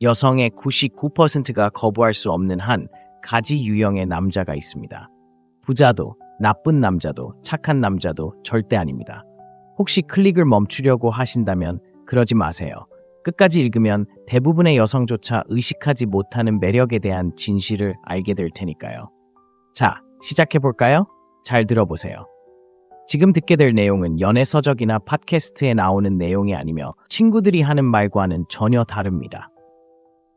여성의 99%가 거부할 수 없는 한 가지 유형의 남자가 있습니다. 부자도, 나쁜 남자도, 착한 남자도 절대 아닙니다. 혹시 클릭을 멈추려고 하신다면 그러지 마세요. 끝까지 읽으면 대부분의 여성조차 의식하지 못하는 매력에 대한 진실을 알게 될 테니까요. 자, 시작해볼까요? 잘 들어보세요. 지금 듣게 될 내용은 연애 서적이나 팟캐스트에 나오는 내용이 아니며 친구들이 하는 말과는 전혀 다릅니다.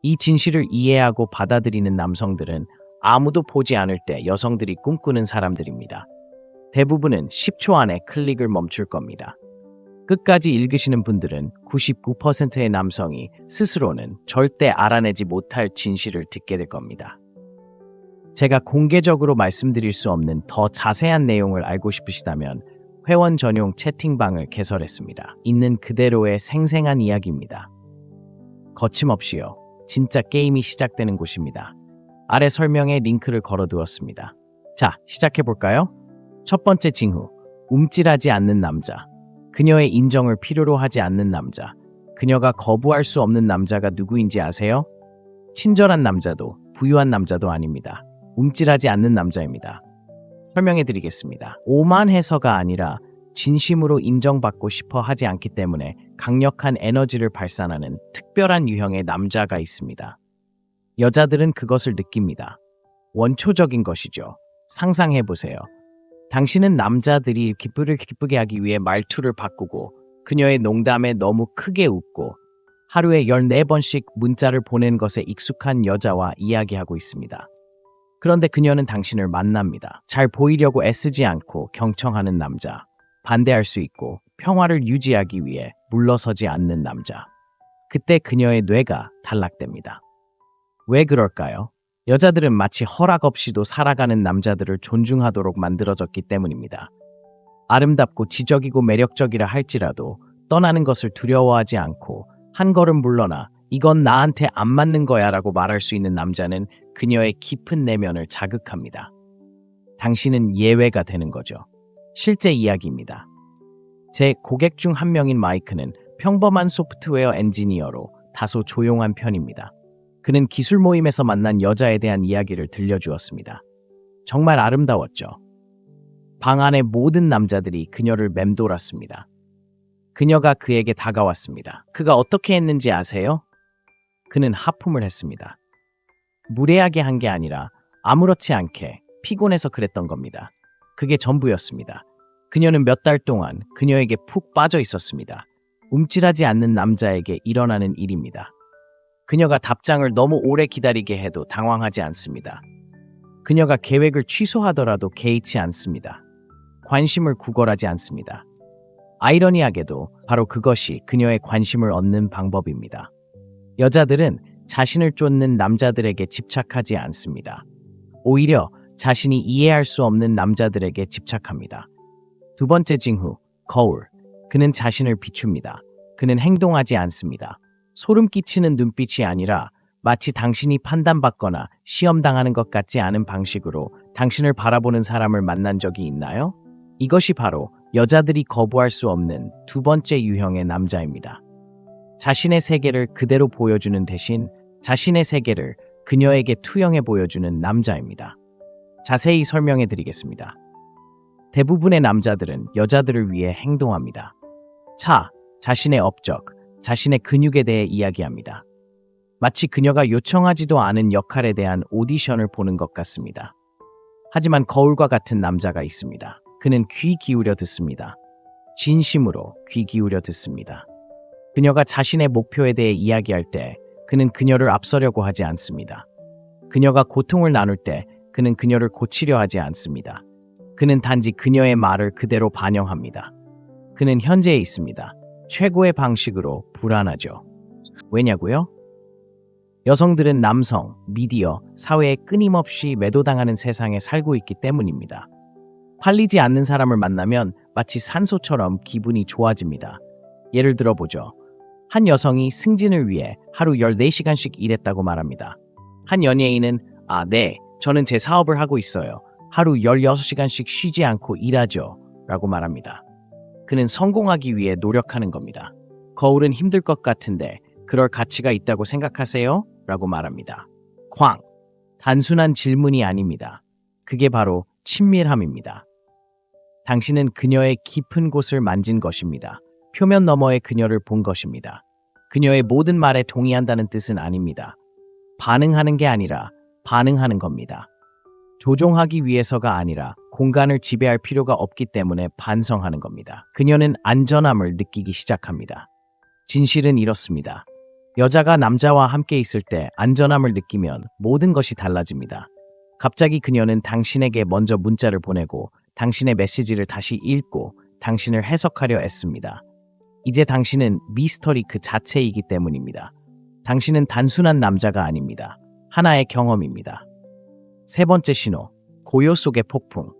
이 진실을 이해하고 받아들이는 남성들은 아무도 보지 않을 때 여성들이 꿈꾸는 사람들입니다. 대부분은 10초 안에 클릭을 멈출 겁니다. 끝까지 읽으시는 분들은 99%의 남성이 스스로는 절대 알아내지 못할 진실을 듣게 될 겁니다. 제가 공개적으로 말씀드릴 수 없는 더 자세한 내용을 알고 싶으시다면 회원 전용 채팅방을 개설했습니다. 있는 그대로의 생생한 이야기입니다. 거침없이요. 진짜 게임이 시작되는 곳입니다. 아래 설명에 링크를 걸어두었습니다. 자, 시작해볼까요? 첫 번째 징후, 움찔하지 않는 남자. 그녀의 인정을 필요로 하지 않는 남자. 그녀가 거부할 수 없는 남자가 누구인지 아세요? 친절한 남자도 부유한 남자도 아닙니다. 움찔하지 않는 남자입니다. 설명해드리겠습니다. 오만해서가 아니라 진심으로 인정받고 싶어 하지 않기 때문에 강력한 에너지를 발산하는 특별한 유형의 남자가 있습니다. 여자들은 그것을 느낍니다. 원초적인 것이죠. 상상해보세요. 당신은 남자들이 기쁘게 하기 위해 말투를 바꾸고 그녀의 농담에 너무 크게 웃고 하루에 14번씩 문자를 보낸 것에 익숙한 여자와 이야기하고 있습니다. 그런데 그녀는 당신을 만납니다. 잘 보이려고 애쓰지 않고 경청하는 남자. 반대할 수 있고 평화를 유지하기 위해 물러서지 않는 남자. 그때 그녀의 뇌가 단락됩니다. 왜 그럴까요? 여자들은 마치 허락 없이도 살아가는 남자들을 존중하도록 만들어졌기 때문입니다. 아름답고 지적이고 매력적이라 할지라도 떠나는 것을 두려워하지 않고 한 걸음 물러나 이건 나한테 안 맞는 거야 라고 말할 수 있는 남자는 그녀의 깊은 내면을 자극합니다. 당신은 예외가 되는 거죠. 실제 이야기입니다. 제 고객 중 한 명인 마이크는 평범한 소프트웨어 엔지니어로 다소 조용한 편입니다. 그는 기술 모임에서 만난 여자에 대한 이야기를 들려주었습니다. 정말 아름다웠죠. 방 안의 모든 남자들이 그녀를 맴돌았습니다. 그녀가 그에게 다가왔습니다. 그가 어떻게 했는지 아세요? 그는 하품을 했습니다. 무례하게 한 게 아니라 아무렇지 않게 피곤해서 그랬던 겁니다. 그게 전부였습니다. 그녀는 몇 달 동안 그녀에게 푹 빠져 있었습니다. 움찔하지 않는 남자에게 일어나는 일입니다. 그녀가 답장을 너무 오래 기다리게 해도 당황하지 않습니다. 그녀가 계획을 취소하더라도 개의치 않습니다. 관심을 구걸하지 않습니다. 아이러니하게도 바로 그것이 그녀의 관심을 얻는 방법입니다. 여자들은 자신을 쫓는 남자들에게 집착하지 않습니다. 오히려 자신이 이해할 수 없는 남자들에게 집착합니다. 두 번째 징후, 거울. 그는 자신을 비춥니다. 그는 행동하지 않습니다. 소름 끼치는 눈빛이 아니라 마치 당신이 판단받거나 시험당하는 것 같지 않은 방식으로 당신을 바라보는 사람을 만난 적이 있나요? 이것이 바로 여자들이 거부할 수 없는 두 번째 유형의 남자입니다. 자신의 세계를 그대로 보여주는 대신 자신의 세계를 그녀에게 투영해 보여주는 남자입니다. 자세히 설명해 드리겠습니다. 대부분의 남자들은 여자들을 위해 행동합니다. 자신의 업적, 자신의 근육에 대해 이야기합니다. 마치 그녀가 요청하지도 않은 역할에 대한 오디션을 보는 것 같습니다. 하지만 거울과 같은 남자가 있습니다. 그는 귀 기울여 듣습니다. 진심으로 귀 기울여 듣습니다. 그녀가 자신의 목표에 대해 이야기할 때 그는 그녀를 앞서려고 하지 않습니다. 그녀가 고통을 나눌 때 그는 그녀를 고치려 하지 않습니다. 그는 단지 그녀의 말을 그대로 반영합니다. 그는 현재에 있습니다. 최고의 방식으로 불안하죠. 왜냐고요? 여성들은 남성, 미디어, 사회에 끊임없이 매도당하는 세상에 살고 있기 때문입니다. 팔리지 않는 사람을 만나면 마치 산소처럼 기분이 좋아집니다. 예를 들어보죠. 한 여성이 승진을 위해 하루 14시간씩 일했다고 말합니다. 한 연예인은 네, 저는 제 사업을 하고 있어요. 하루 16시간씩 쉬지 않고 일하죠. 라고 말합니다. 그는 성공하기 위해 노력하는 겁니다. 거울은 힘들 것 같은데 그럴 가치가 있다고 생각하세요? 라고 말합니다. 쾅! 단순한 질문이 아닙니다. 그게 바로 친밀함입니다. 당신은 그녀의 깊은 곳을 만진 것입니다. 표면 너머의 그녀를 본 것입니다. 그녀의 모든 말에 동의한다는 뜻은 아닙니다. 반응하는 게 아니라 반응하는 겁니다. 조종하기 위해서가 아니라 공간을 지배할 필요가 없기 때문에 반성하는 겁니다. 그녀는 안전함을 느끼기 시작합니다. 진실은 이렇습니다. 여자가 남자와 함께 있을 때 안전함을 느끼면 모든 것이 달라집니다. 갑자기 그녀는 당신에게 먼저 문자를 보내고 당신의 메시지를 다시 읽고 당신을 해석하려 애씁니다. 이제 당신은 미스터리 그 자체이기 때문입니다. 당신은 단순한 남자가 아닙니다. 하나의 경험입니다. 세 번째 신호, 고요 속의 폭풍.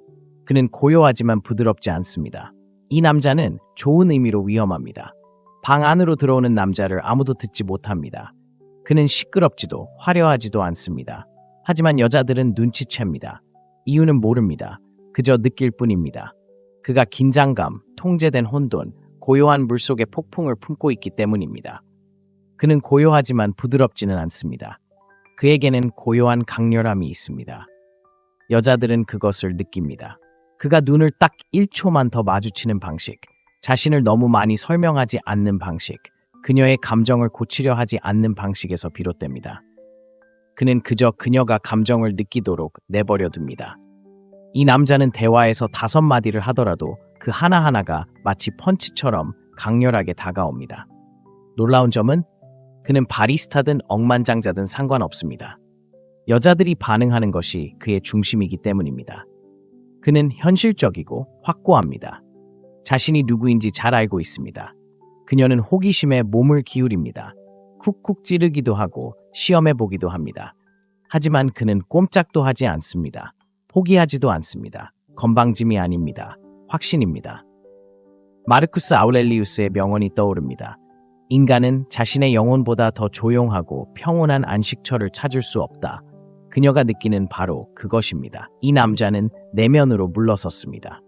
그는 고요하지만 부드럽지 않습니다. 이 남자는 좋은 의미로 위험합니다. 방 안으로 들어오는 남자를 아무도 듣지 못합니다. 그는 시끄럽지도 화려하지도 않습니다. 하지만 여자들은 눈치챕니다. 이유는 모릅니다. 그저 느낄 뿐입니다. 그가 긴장감, 통제된 혼돈, 고요한 물속의 폭풍을 품고 있기 때문입니다. 그는 고요하지만 부드럽지는 않습니다. 그에게는 고요한 강렬함이 있습니다. 여자들은 그것을 느낍니다. 그가 눈을 딱 1초만 더 마주치는 방식, 자신을 너무 많이 설명하지 않는 방식, 그녀의 감정을 고치려 하지 않는 방식에서 비롯됩니다. 그는 그저 그녀가 감정을 느끼도록 내버려 둡니다. 이 남자는 대화에서 5마디를 하더라도 그 하나하나가 마치 펀치처럼 강렬하게 다가옵니다. 놀라운 점은 그는 바리스타든 억만장자든 상관없습니다. 여자들이 반응하는 것이 그의 중심이기 때문입니다. 그는 현실적이고 확고합니다. 자신이 누구인지 잘 알고 있습니다. 그녀는 호기심에 몸을 기울입니다. 쿡쿡 찌르기도 하고 시험해보기도 합니다. 하지만 그는 꼼짝도 하지 않습니다. 포기하지도 않습니다. 건방짐이 아닙니다. 확신입니다. 마르쿠스 아우렐리우스의 명언이 떠오릅니다. 인간은 자신의 영혼보다 더 조용하고 평온한 안식처를 찾을 수 없다. 그녀가 느끼는 바로 그것입니다. 이 남자는 내면으로 물러섰습니다.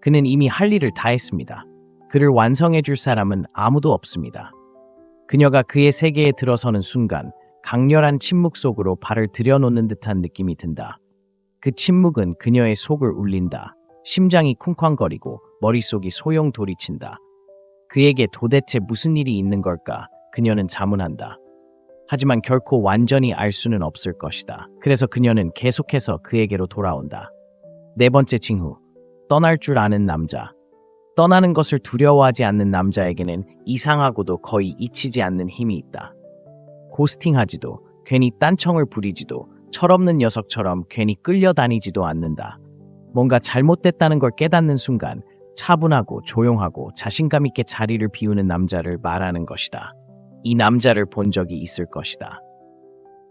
그는 이미 할 일을 다 했습니다. 그를 완성해 줄 사람은 아무도 없습니다. 그녀가 그의 세계에 들어서는 순간 강렬한 침묵 속으로 발을 들여놓는 듯한 느낌이 든다. 그 침묵은 그녀의 속을 울린다. 심장이 쿵쾅거리고 머릿속이 소용돌이친다. 그에게 도대체 무슨 일이 있는 걸까? 그녀는 자문한다. 하지만 결코 완전히 알 수는 없을 것이다. 그래서 그녀는 계속해서 그에게로 돌아온다. 네 번째 징후, 떠날 줄 아는 남자. 떠나는 것을 두려워하지 않는 남자에게는 이상하고도 거의 잊히지 않는 힘이 있다. 고스팅하지도, 괜히 딴청을 부리지도, 철없는 녀석처럼 괜히 끌려다니지도 않는다. 뭔가 잘못됐다는 걸 깨닫는 순간 차분하고 조용하고 자신감 있게 자리를 비우는 남자를 말하는 것이다. 이 남자를 본 적이 있을 것이다.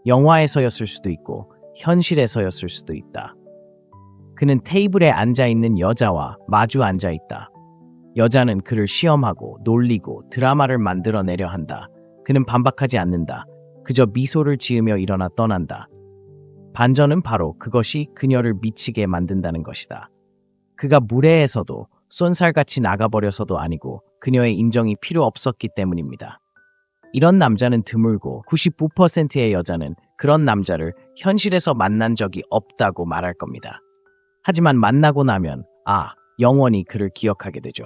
영화에서였을 수도 있고 현실에서였을 수도 있다. 그는 테이블에 앉아있는 여자와 마주 앉아있다. 여자는 그를 시험하고 놀리고 드라마를 만들어내려 한다. 그는 반박하지 않는다. 그저 미소를 지으며 일어나 떠난다. 반전은 바로 그것이 그녀를 미치게 만든다는 것이다. 그가 무례해서도 쏜살같이 나가버려서도 아니고 그녀의 인정이 필요 없었기 때문입니다. 이런 남자는 드물고 99%의 여자는 그런 남자를 현실에서 만난 적이 없다고 말할 겁니다. 하지만 만나고 나면 영원히 그를 기억하게 되죠.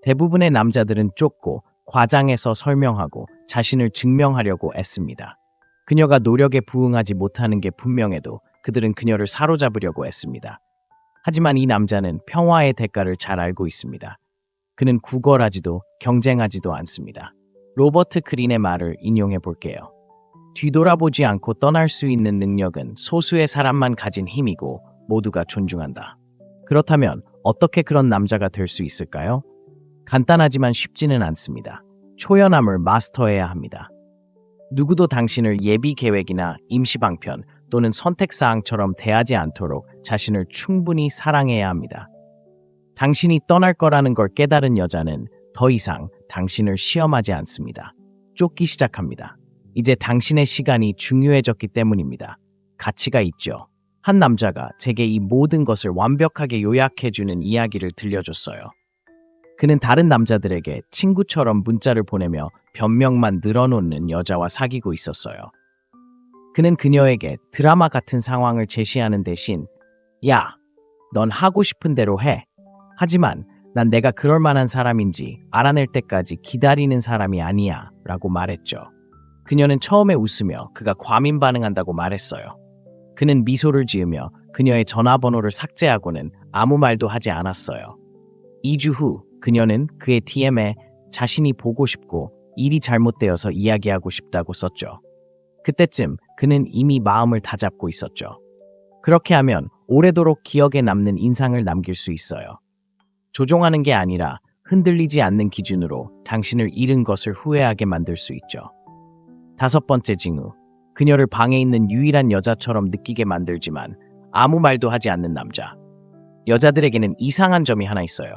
대부분의 남자들은 쫓고 과장해서 설명하고 자신을 증명하려고 애씁니다. 그녀가 노력에 부응하지 못하는 게 분명해도 그들은 그녀를 사로잡으려고 애씁니다. 하지만 이 남자는 평화의 대가를 잘 알고 있습니다. 그는 구걸하지도 경쟁하지도 않습니다. 로버트 그린의 말을 인용해 볼게요. 뒤돌아보지 않고 떠날 수 있는 능력은 소수의 사람만 가진 힘이고 모두가 존중한다. 그렇다면 어떻게 그런 남자가 될 수 있을까요? 간단하지만 쉽지는 않습니다. 초연함을 마스터해야 합니다. 누구도 당신을 예비 계획이나 임시 방편 또는 선택사항처럼 대하지 않도록 자신을 충분히 사랑해야 합니다. 당신이 떠날 거라는 걸 깨달은 여자는 더 이상 당신을 시험하지 않습니다. 쫓기 시작합니다. 이제 당신의 시간이 중요해졌기 때문입니다. 가치가 있죠. 한 남자가 제게 이 모든 것을 완벽하게 요약해주는 이야기를 들려줬어요. 그는 다른 남자들에게 친구처럼 문자를 보내며 변명만 늘어놓는 여자와 사귀고 있었어요. 그는 그녀에게 드라마 같은 상황을 제시하는 대신 야, 넌 하고 싶은 대로 해. 하지만 난 내가 그럴 만한 사람인지 알아낼 때까지 기다리는 사람이 아니야 라고 말했죠. 그녀는 처음에 웃으며 그가 과민 반응한다고 말했어요. 그는 미소를 지으며 그녀의 전화번호를 삭제하고는 아무 말도 하지 않았어요. 2주 후 그녀는 그의 DM에 자신이 보고 싶고 일이 잘못되어서 이야기하고 싶다고 썼죠. 그때쯤 그는 이미 마음을 다잡고 있었죠. 그렇게 하면 오래도록 기억에 남는 인상을 남길 수 있어요. 조종하는 게 아니라 흔들리지 않는 기준으로 당신을 잃은 것을 후회하게 만들 수 있죠. 5번째 징후. 그녀를 방에 있는 유일한 여자처럼 느끼게 만들지만 아무 말도 하지 않는 남자. 여자들에게는 이상한 점이 하나 있어요.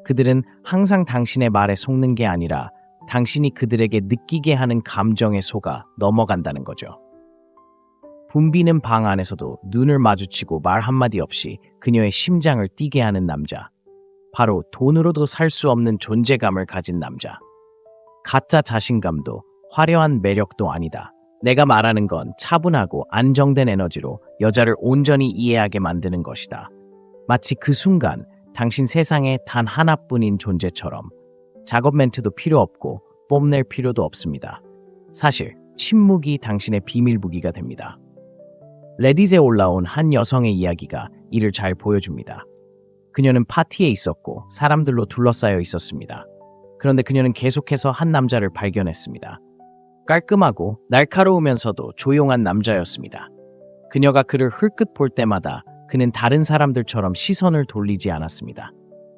그들은 항상 당신의 말에 속는 게 아니라 당신이 그들에게 느끼게 하는 감정에 속아 넘어간다는 거죠. 붐비는 방 안에서도 눈을 마주치고 말 한마디 없이 그녀의 심장을 뛰게 하는 남자. 바로 돈으로도 살 수 없는 존재감을 가진 남자. 가짜 자신감도 화려한 매력도 아니다. 내가 말하는 건 차분하고 안정된 에너지로 여자를 온전히 이해하게 만드는 것이다. 마치 그 순간 당신 세상에 단 하나뿐인 존재처럼. 작업 멘트도 필요 없고 뽐낼 필요도 없습니다. 사실 침묵이 당신의 비밀 무기가 됩니다. 레딧에 올라온 한 여성의 이야기가 이를 잘 보여줍니다. 그녀는 파티에 있었고 사람들로 둘러싸여 있었습니다. 그런데 그녀는 계속해서 한 남자를 발견했습니다. 깔끔하고 날카로우면서도 조용한 남자였습니다. 그녀가 그를 흘끗 볼 때마다 그는 다른 사람들처럼 시선을 돌리지 않았습니다.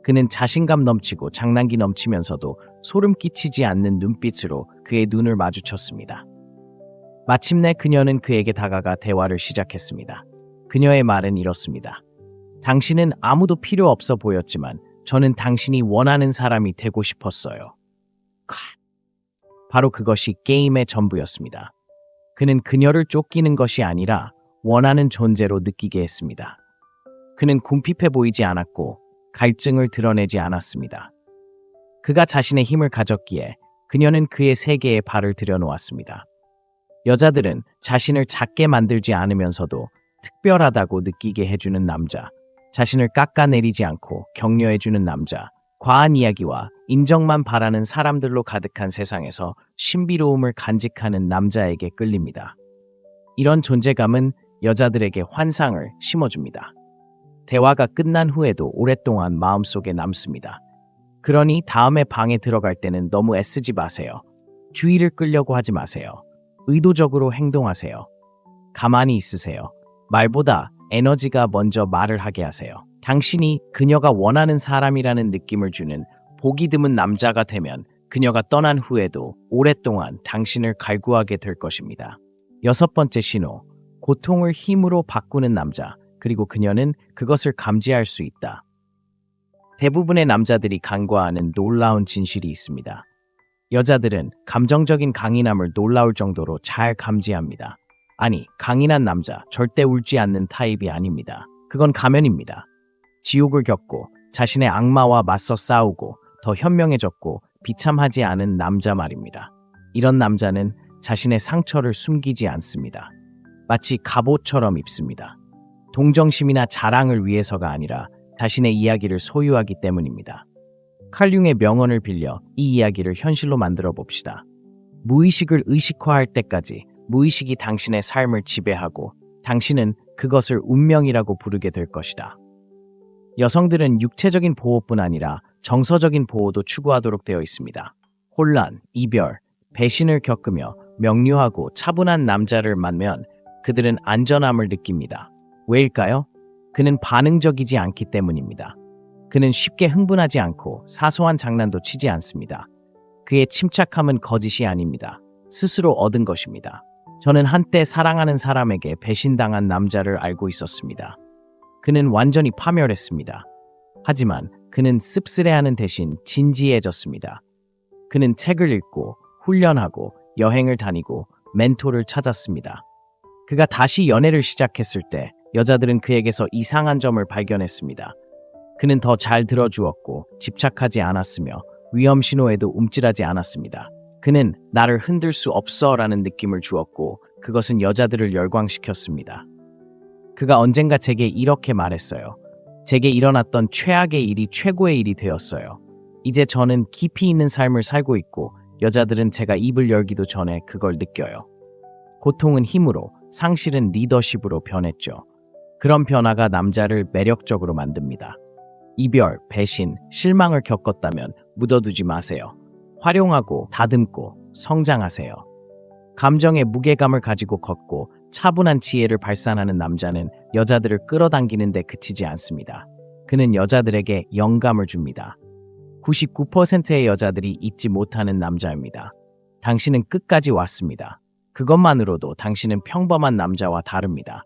그는 자신감 넘치고 장난기 넘치면서도 소름 끼치지 않는 눈빛으로 그의 눈을 마주쳤습니다. 마침내 그녀는 그에게 다가가 대화를 시작했습니다. 그녀의 말은 이렇습니다. 당신은 아무도 필요 없어 보였지만 저는 당신이 원하는 사람이 되고 싶었어요. 바로 그것이 게임의 전부였습니다. 그는 그녀를 쫓기는 것이 아니라 원하는 존재로 느끼게 했습니다. 그는 궁핍해 보이지 않았고 갈증을 드러내지 않았습니다. 그가 자신의 힘을 가졌기에 그녀는 그의 세계에 발을 들여놓았습니다. 여자들은 자신을 작게 만들지 않으면서도 특별하다고 느끼게 해주는 남자, 자신을 깎아내리지 않고 격려해주는 남자, 과한 이야기와 인정만 바라는 사람들로 가득한 세상에서 신비로움을 간직하는 남자에게 끌립니다. 이런 존재감은 여자들에게 환상을 심어줍니다. 대화가 끝난 후에도 오랫동안 마음속에 남습니다. 그러니 다음에 방에 들어갈 때는 너무 애쓰지 마세요. 주의를 끌려고 하지 마세요. 의도적으로 행동하세요. 가만히 있으세요. 말보다 에너지가 먼저 말을 하게 하세요. 당신이 그녀가 원하는 사람이라는 느낌을 주는 보기 드문 남자가 되면 그녀가 떠난 후에도 오랫동안 당신을 갈구하게 될 것입니다. 6번째 신호, 고통을 힘으로 바꾸는 남자, 그리고 그녀는 그것을 감지할 수 있다. 대부분의 남자들이 간과하는 놀라운 진실이 있습니다. 여자들은 감정적인 강인함을 놀라울 정도로 잘 감지합니다. 아니, 강인한 남자 절대 울지 않는 타입이 아닙니다. 그건 가면입니다. 지옥을 겪고 자신의 악마와 맞서 싸우고 더 현명해졌고 비참하지 않은 남자 말입니다. 이런 남자는 자신의 상처를 숨기지 않습니다. 마치 갑옷처럼 입습니다. 동정심이나 자랑을 위해서가 아니라 자신의 이야기를 소유하기 때문입니다. 칼융의 명언을 빌려 이 이야기를 현실로 만들어 봅시다. 무의식을 의식화할 때까지 무의식이 당신의 삶을 지배하고 당신은 그것을 운명이라고 부르게 될 것이다. 여성들은 육체적인 보호뿐 아니라 정서적인 보호도 추구하도록 되어 있습니다. 혼란, 이별, 배신을 겪으며 명료하고 차분한 남자를 만나면 그들은 안전함을 느낍니다. 왜일까요? 그는 반응적이지 않기 때문입니다. 그는 쉽게 흥분하지 않고 사소한 장난도 치지 않습니다. 그의 침착함은 거짓이 아닙니다. 스스로 얻은 것입니다. 저는 한때 사랑하는 사람에게 배신당한 남자를 알고 있었습니다. 그는 완전히 파멸했습니다. 하지만 그는 씁쓸해하는 대신 진지해졌습니다. 그는 책을 읽고 훈련하고 여행을 다니고 멘토를 찾았습니다. 그가 다시 연애를 시작했을 때 여자들은 그에게서 이상한 점을 발견했습니다. 그는 더 잘 들어주었고 집착하지 않았으며 위험 신호에도 움찔하지 않았습니다. 그는 나를 흔들 수 없어 라는 느낌을 주었고 그것은 여자들을 열광시켰습니다. 그가 언젠가 제게 이렇게 말했어요. 제게 일어났던 최악의 일이 최고의 일이 되었어요. 이제 저는 깊이 있는 삶을 살고 있고 여자들은 제가 입을 열기도 전에 그걸 느껴요. 고통은 힘으로, 상실은 리더십으로 변했죠. 그런 변화가 남자를 매력적으로 만듭니다. 이별, 배신, 실망을 겪었다면 묻어두지 마세요. 활용하고 다듬고 성장하세요. 감정의 무게감을 가지고 걷고 차분한 지혜를 발산하는 남자는 여자들을 끌어당기는 데 그치지 않습니다. 그는 여자들에게 영감을 줍니다. 99%의 여자들이 잊지 못하는 남자입니다. 당신은 끝까지 왔습니다. 그것만으로도 당신은 평범한 남자와 다릅니다.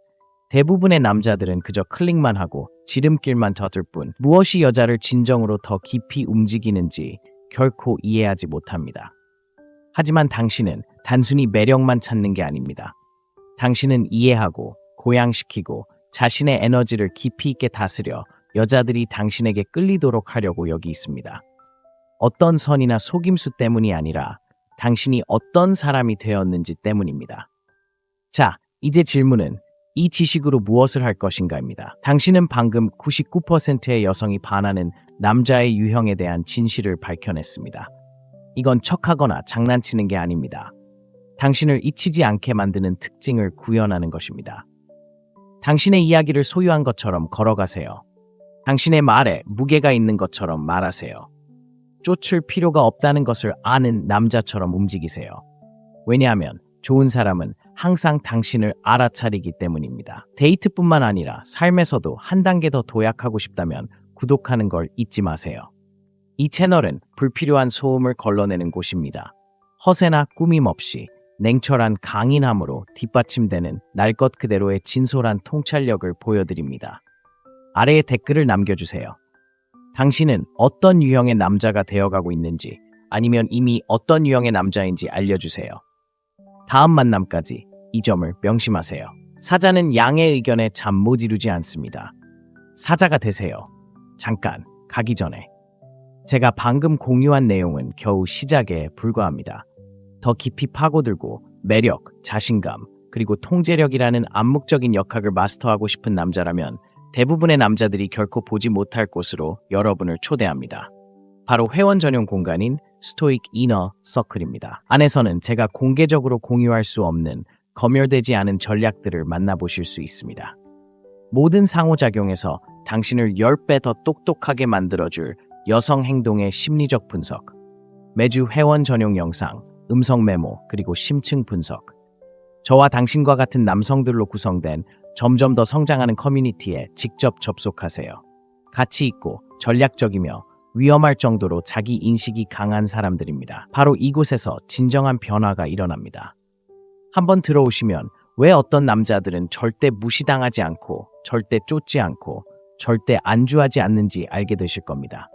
대부분의 남자들은 그저 클릭만 하고 지름길만 젖을 뿐 무엇이 여자를 진정으로 더 깊이 움직이는지 결코 이해하지 못합니다. 하지만 당신은 단순히 매력만 찾는 게 아닙니다. 당신은 이해하고 고양시키고 자신의 에너지를 깊이 있게 다스려 여자들이 당신에게 끌리도록 하려고 여기 있습니다. 어떤 선이나 속임수 때문이 아니라 당신이 어떤 사람이 되었는지 때문입니다. 자, 이제 질문은 이 지식으로 무엇을 할 것인가입니다. 당신은 방금 99%의 여성이 반하는 남자의 유형에 대한 진실을 밝혀냈습니다. 이건 척하거나 장난치는 게 아닙니다. 당신을 잊히지 않게 만드는 특징을 구현하는 것입니다. 당신의 이야기를 소유한 것처럼 걸어가세요. 당신의 말에 무게가 있는 것처럼 말하세요. 쫓을 필요가 없다는 것을 아는 남자처럼 움직이세요. 왜냐하면 좋은 사람은 항상 당신을 알아차리기 때문입니다. 데이트뿐만 아니라 삶에서도 한 단계 더 도약하고 싶다면 구독하는 걸 잊지 마세요. 이 채널은 불필요한 소음을 걸러내는 곳입니다. 허세나 꾸밈 없이 냉철한 강인함으로 뒷받침되는 날 것 그대로의 진솔한 통찰력을 보여드립니다. 아래에 댓글을 남겨주세요. 당신은 어떤 유형의 남자가 되어가고 있는지 아니면 이미 어떤 유형의 남자인지 알려주세요. 다음 만남까지 이 점을 명심하세요. 사자는 양의 의견에 잠 못 이루지 않습니다. 사자가 되세요. 잠깐 가기 전에. 제가 방금 공유한 내용은 겨우 시작에 불과합니다. 더 깊이 파고들고 매력, 자신감, 그리고 통제력이라는 암묵적인 역학을 마스터하고 싶은 남자라면 대부분의 남자들이 결코 보지 못할 곳으로 여러분을 초대합니다. 바로 회원 전용 공간인 스토익 이너 서클입니다. 안에서는 제가 공개적으로 공유할 수 없는 검열되지 않은 전략들을 만나보실 수 있습니다. 모든 상호작용에서 당신을 10배 더 똑똑하게 만들어줄 여성 행동의 심리적 분석, 매주 회원 전용 영상, 음성 메모, 그리고 심층 분석, 저와 당신과 같은 남성들로 구성된 점점 더 성장하는 커뮤니티에 직접 접속하세요. 가치 있고 전략적이며 위험할 정도로 자기 인식이 강한 사람들입니다. 바로 이곳에서 진정한 변화가 일어납니다. 한번 들어오시면 왜 어떤 남자들은 절대 무시당하지 않고 절대 쫓지 않고 절대 안주하지 않는지 알게 되실 겁니다.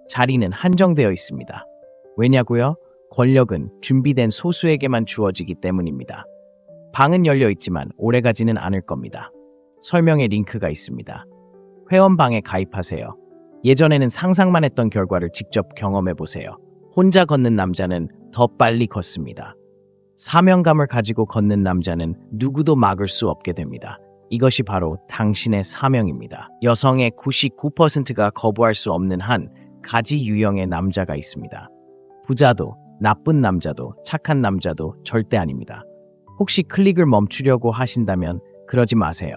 자리는 한정되어 있습니다. 왜냐고요? 권력은 준비된 소수에게만 주어지기 때문입니다. 방은 열려 있지만 오래가지는 않을 겁니다. 설명에 링크가 있습니다. 회원방에 가입하세요. 예전에는 상상만 했던 결과를 직접 경험해보세요. 혼자 걷는 남자는 더 빨리 걷습니다. 사명감을 가지고 걷는 남자는 누구도 막을 수 없게 됩니다. 이것이 바로 당신의 사명입니다. 여성의 99%가 거부할 수 없는 한 가지 유형의 남자가 있습니다. 부자도, 나쁜 남자도, 착한 남자도 절대 아닙니다. 혹시 클릭을 멈추려고 하신다면 그러지 마세요.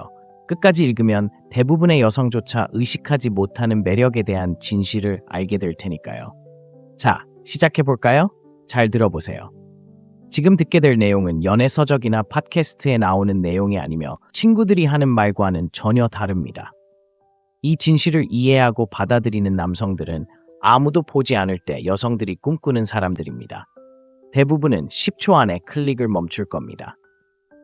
끝까지 읽으면 대부분의 여성조차 의식하지 못하는 매력에 대한 진실을 알게 될 테니까요. 자, 시작해볼까요? 잘 들어보세요. 지금 듣게 될 내용은 연애 서적이나 팟캐스트에 나오는 내용이 아니며 친구들이 하는 말과는 전혀 다릅니다. 이 진실을 이해하고 받아들이는 남성들은 아무도 보지 않을 때 여성들이 꿈꾸는 사람들입니다. 대부분은 10초 안에 클릭을 멈출 겁니다.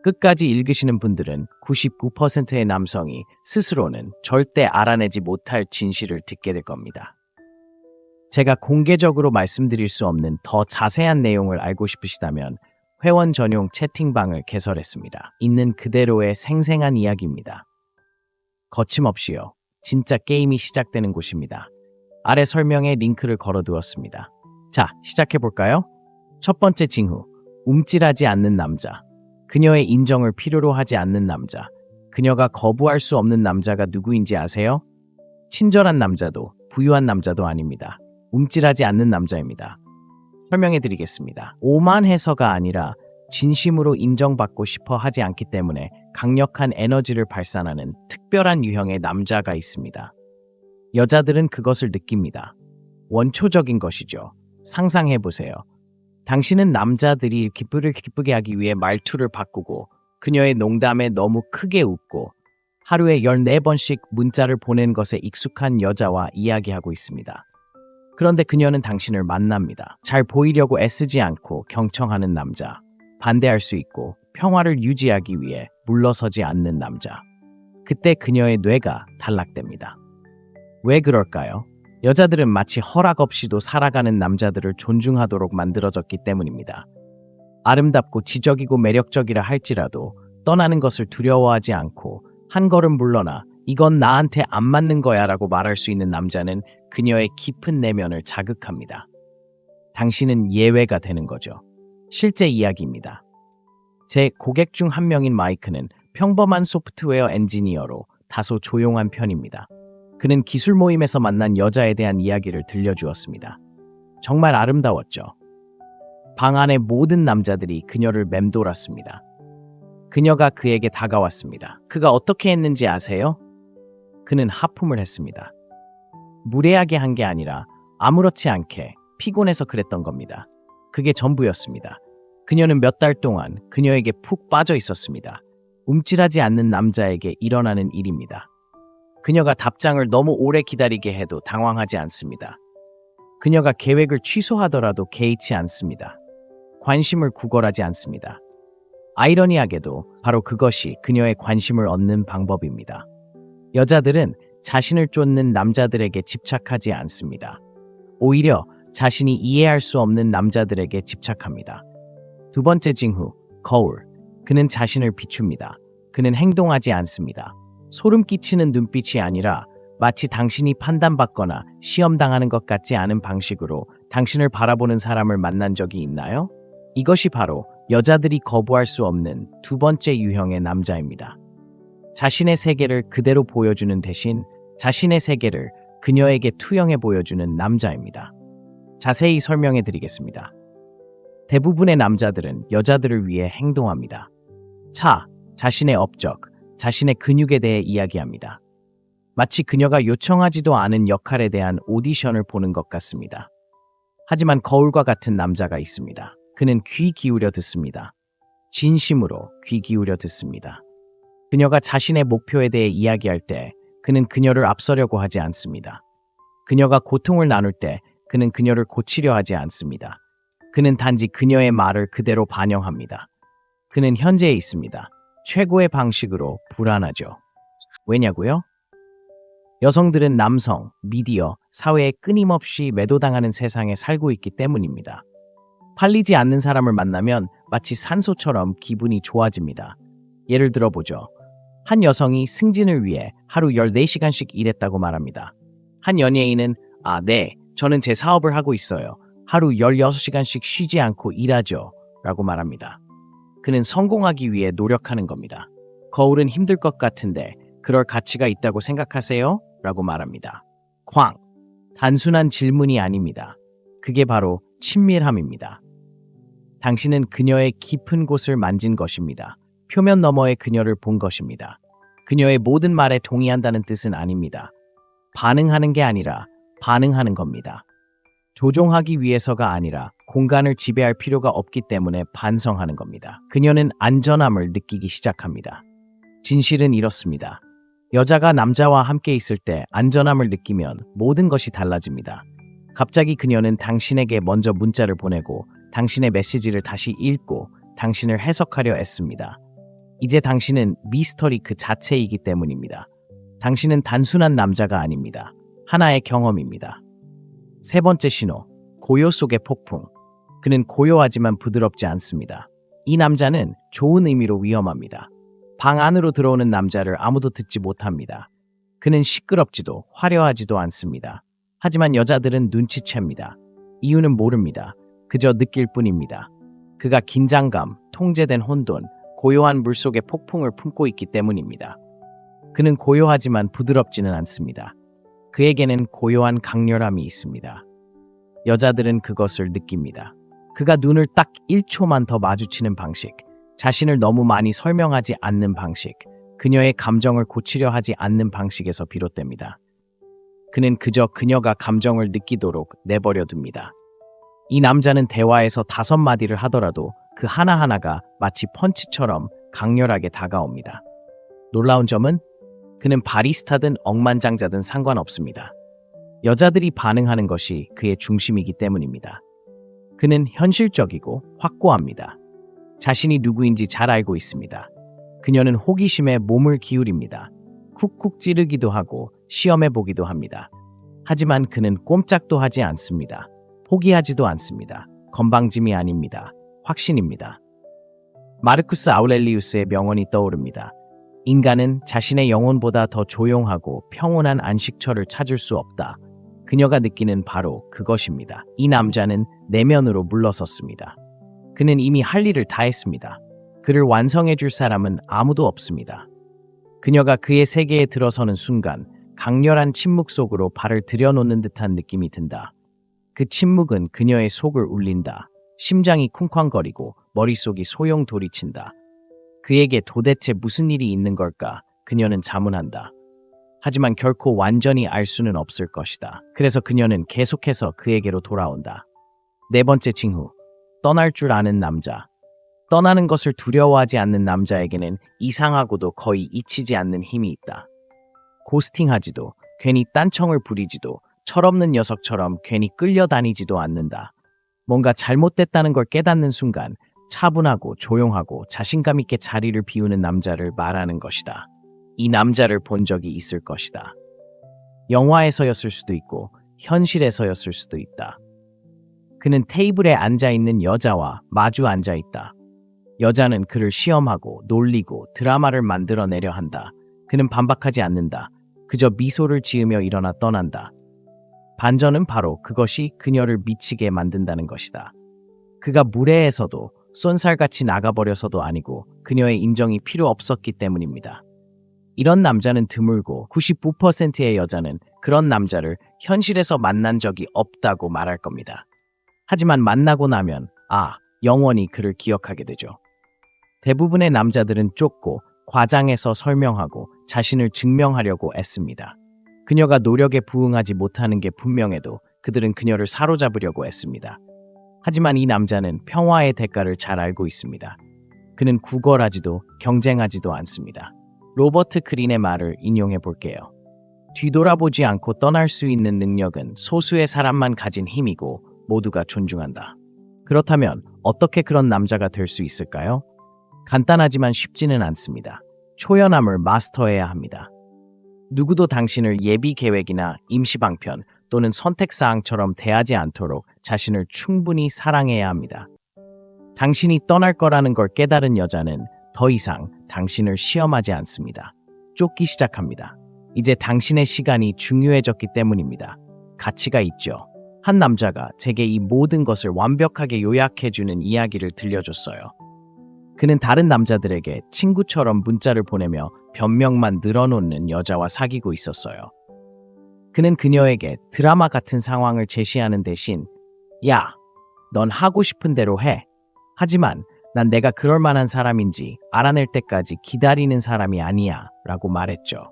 끝까지 읽으시는 분들은 99%의 남성이 스스로는 절대 알아내지 못할 진실을 듣게 될 겁니다. 제가 공개적으로 말씀드릴 수 없는 더 자세한 내용을 알고 싶으시다면 회원 전용 채팅방을 개설했습니다. 있는 그대로의 생생한 이야기입니다. 거침없이요. 진짜 게임이 시작되는 곳입니다. 아래 설명에 링크를 걸어두었습니다. 자, 시작해볼까요? 첫 번째 징후, 움찔하지 않는 남자. 그녀의 인정을 필요로 하지 않는 남자. 그녀가 거부할 수 없는 남자가 누구인지 아세요? 친절한 남자도 부유한 남자도 아닙니다. 움찔하지 않는 남자입니다. 설명해 드리겠습니다. 오만해서가 아니라 진심으로 인정받고 싶어 하지 않기 때문에 강력한 에너지를 발산하는 특별한 유형의 남자가 있습니다. 여자들은 그것을 느낍니다. 원초적인 것이죠. 상상해 보세요. 당신은 남자들이 기쁘게 하기 위해 말투를 바꾸고 그녀의 농담에 너무 크게 웃고 하루에 14번씩 문자를 보낸 것에 익숙한 여자와 이야기하고 있습니다. 그런데 그녀는 당신을 만납니다. 잘 보이려고 애쓰지 않고 경청하는 남자. 반대할 수 있고 평화를 유지하기 위해 물러서지 않는 남자. 그때 그녀의 뇌가 단락됩니다. 왜 그럴까요? 여자들은 마치 허락 없이도 살아가는 남자들을 존중하도록 만들어졌기 때문입니다. 아름답고 지적이고 매력적이라 할지라도 떠나는 것을 두려워하지 않고 한 걸음 물러나 이건 나한테 안 맞는 거야 라고 말할 수 있는 남자는 그녀의 깊은 내면을 자극합니다. 당신은 예외가 되는 거죠. 실제 이야기입니다. 제 고객 중 한 명인 마이크는 평범한 소프트웨어 엔지니어로 다소 조용한 편입니다. 그는 기술 모임에서 만난 여자에 대한 이야기를 들려주었습니다. 정말 아름다웠죠. 방 안의 모든 남자들이 그녀를 맴돌았습니다. 그녀가 그에게 다가왔습니다. 그가 어떻게 했는지 아세요? 그는 하품을 했습니다. 무례하게 한 게 아니라 아무렇지 않게 피곤해서 그랬던 겁니다. 그게 전부였습니다. 그녀는 몇 달 동안 그녀에게 푹 빠져 있었습니다. 움찔하지 않는 남자에게 일어나는 일입니다. 그녀가 답장을 너무 오래 기다리게 해도 당황하지 않습니다. 그녀가 계획을 취소하더라도 개의치 않습니다. 관심을 구걸하지 않습니다. 아이러니하게도 바로 그것이 그녀의 관심을 얻는 방법입니다. 여자들은 자신을 쫓는 남자들에게 집착하지 않습니다. 오히려 자신이 이해할 수 없는 남자들에게 집착합니다. 두 번째 징후, 거울. 그는 자신을 비춥니다. 그는 행동하지 않습니다. 소름 끼치는 눈빛이 아니라 마치 당신이 판단받거나 시험당하는 것 같지 않은 방식으로 당신을 바라보는 사람을 만난 적이 있나요? 이것이 바로 여자들이 거부할 수 없는 두 번째 유형의 남자입니다. 자신의 세계를 그대로 보여주는 대신 자신의 세계를 그녀에게 투영해 보여주는 남자입니다. 자세히 설명해 드리겠습니다. 대부분의 남자들은 여자들을 위해 행동합니다. 자신의 업적, 자신의 근육에 대해 이야기합니다. 마치 그녀가 요청하지도 않은 역할에 대한 오디션을 보는 것 같습니다. 하지만 거울과 같은 남자가 있습니다. 그는 귀 기울여 듣습니다. 진심으로 귀 기울여 듣습니다. 그녀가 자신의 목표에 대해 이야기할 때 그는 그녀를 앞서려고 하지 않습니다. 그녀가 고통을 나눌 때 그는 그녀를 고치려 하지 않습니다. 그는 단지 그녀의 말을 그대로 반영합니다. 그는 현재에 있습니다. 최고의 방식으로 불안하죠. 왜냐고요? 여성들은 남성, 미디어, 사회에 끊임없이 매도당하는 세상에 살고 있기 때문입니다. 팔리지 않는 사람을 만나면 마치 산소처럼 기분이 좋아집니다. 예를 들어보죠. 한 여성이 승진을 위해 하루 14시간씩 일했다고 말합니다. 한 연예인은 네, 저는 제 사업을 하고 있어요. 하루 16시간씩 쉬지 않고 일하죠. 라고 말합니다. 그는 성공하기 위해 노력하는 겁니다. 거울은 힘들 것 같은데 그럴 가치가 있다고 생각하세요? 라고 말합니다. 단순한 질문이 아닙니다. 그게 바로 친밀함입니다. 당신은 그녀의 깊은 곳을 만진 것입니다. 표면 너머의 그녀를 본 것입니다. 그녀의 모든 말에 동의한다는 뜻은 아닙니다. 반응하는 게 아니라 반응하는 겁니다. 조종하기 위해서가 아니라 공간을 지배할 필요가 없기 때문에 반성하는 겁니다. 그녀는 안전함을 느끼기 시작합니다. 진실은 이렇습니다. 여자가 남자와 함께 있을 때 안전함을 느끼면 모든 것이 달라집니다. 갑자기 그녀는 당신에게 먼저 문자를 보내고 당신의 메시지를 다시 읽고 당신을 해석하려 애씁니다. 이제 당신은 미스터리 그 자체이기 때문입니다. 당신은 단순한 남자가 아닙니다. 하나의 경험입니다. 세 번째 신호, 고요 속의 폭풍. 그는 고요하지만 부드럽지 않습니다. 이 남자는 좋은 의미로 위험합니다. 방 안으로 들어오는 남자를 아무도 듣지 못합니다. 그는 시끄럽지도 화려하지도 않습니다. 하지만 여자들은 눈치챕니다. 이유는 모릅니다. 그저 느낄 뿐입니다. 그가 긴장감, 통제된 혼돈, 고요한 물속의 폭풍을 품고 있기 때문입니다. 그는 고요하지만 부드럽지는 않습니다. 그에게는 고요한 강렬함이 있습니다. 여자들은 그것을 느낍니다. 그가 눈을 딱 1초만 더 마주치는 방식, 자신을 너무 많이 설명하지 않는 방식, 그녀의 감정을 고치려 하지 않는 방식에서 비롯됩니다. 그는 그저 그녀가 감정을 느끼도록 내버려 둡니다. 이 남자는 대화에서 5마디를 하더라도 그 하나하나가 마치 펀치처럼 강렬하게 다가옵니다. 놀라운 점은 그는 바리스타든 억만장자든 상관없습니다. 여자들이 반응하는 것이 그의 중심이기 때문입니다. 그는 현실적이고 확고합니다. 자신이 누구인지 잘 알고 있습니다. 그녀는 호기심에 몸을 기울입니다. 쿡쿡 찌르기도 하고 시험해보기도 합니다. 하지만 그는 꼼짝도 하지 않습니다. 포기하지도 않습니다. 건방짐이 아닙니다. 확신입니다. 마르쿠스 아우렐리우스의 명언이 떠오릅니다. 인간은 자신의 영혼보다 더 조용하고 평온한 안식처를 찾을 수 없다. 그녀가 느끼는 바로 그것입니다. 이 남자는 내면으로 물러섰습니다. 그는 이미 할 일을 다 했습니다. 그를 완성해 줄 사람은 아무도 없습니다. 그녀가 그의 세계에 들어서는 순간 강렬한 침묵 속으로 발을 들여놓는 듯한 느낌이 든다. 그 침묵은 그녀의 속을 울린다. 심장이 쿵쾅거리고 머릿속이 소용돌이친다. 그에게 도대체 무슨 일이 있는 걸까? 그녀는 자문한다. 하지만 결코 완전히 알 수는 없을 것이다. 그래서 그녀는 계속해서 그에게로 돌아온다. 4번째 징후, 떠날 줄 아는 남자. 떠나는 것을 두려워하지 않는 남자에게는 이상하고도 거의 잊히지 않는 힘이 있다. 고스팅하지도, 괜히 딴청을 부리지도, 철없는 녀석처럼 괜히 끌려다니지도 않는다. 뭔가 잘못됐다는 걸 깨닫는 순간 차분하고 조용하고 자신감 있게 자리를 비우는 남자를 말하는 것이다. 이 남자를 본 적이 있을 것이다. 영화에서였을 수도 있고 현실에서였을 수도 있다. 그는 테이블에 앉아있는 여자와 마주 앉아있다. 여자는 그를 시험하고 놀리고 드라마를 만들어내려 한다. 그는 반박하지 않는다. 그저 미소를 지으며 일어나 떠난다. 반전은 바로 그것이 그녀를 미치게 만든다는 것이다. 그가 무례해서도 쏜살같이 나가버려서도 아니고 그녀의 인정이 필요 없었기 때문입니다. 이런 남자는 드물고 99%의 여자는 그런 남자를 현실에서 만난 적이 없다고 말할 겁니다. 하지만 만나고 나면 영원히 그를 기억하게 되죠. 대부분의 남자들은 쫓고 과장해서 설명하고 자신을 증명하려고 애씁니다. 그녀가 노력에 부응하지 못하는 게 분명해도 그들은 그녀를 사로잡으려고 애씁니다. 하지만 이 남자는 평화의 대가를 잘 알고 있습니다. 그는 구걸하지도 경쟁하지도 않습니다. 로버트 그린의 말을 인용해 볼게요. 뒤돌아보지 않고 떠날 수 있는 능력은 소수의 사람만 가진 힘이고 모두가 존중한다. 그렇다면 어떻게 그런 남자가 될 수 있을까요? 간단하지만 쉽지는 않습니다. 초연함을 마스터해야 합니다. 누구도 당신을 예비 계획이나 임시방편 또는 선택사항처럼 대하지 않도록 자신을 충분히 사랑해야 합니다. 당신이 떠날 거라는 걸 깨달은 여자는 더 이상 당신을 시험하지 않습니다. 쫓기 시작합니다. 이제 당신의 시간이 중요해졌기 때문입니다. 가치가 있죠. 한 남자가 제게 이 모든 것을 완벽하게 요약해주는 이야기를 들려줬어요. 그는 다른 남자들에게 친구처럼 문자를 보내며 변명만 늘어놓는 여자와 사귀고 있었어요. 그는 그녀에게 드라마 같은 상황을 제시하는 대신 야, 넌 하고 싶은 대로 해. 하지만 난 내가 그럴 만한 사람인지 알아낼 때까지 기다리는 사람이 아니야 라고 말했죠.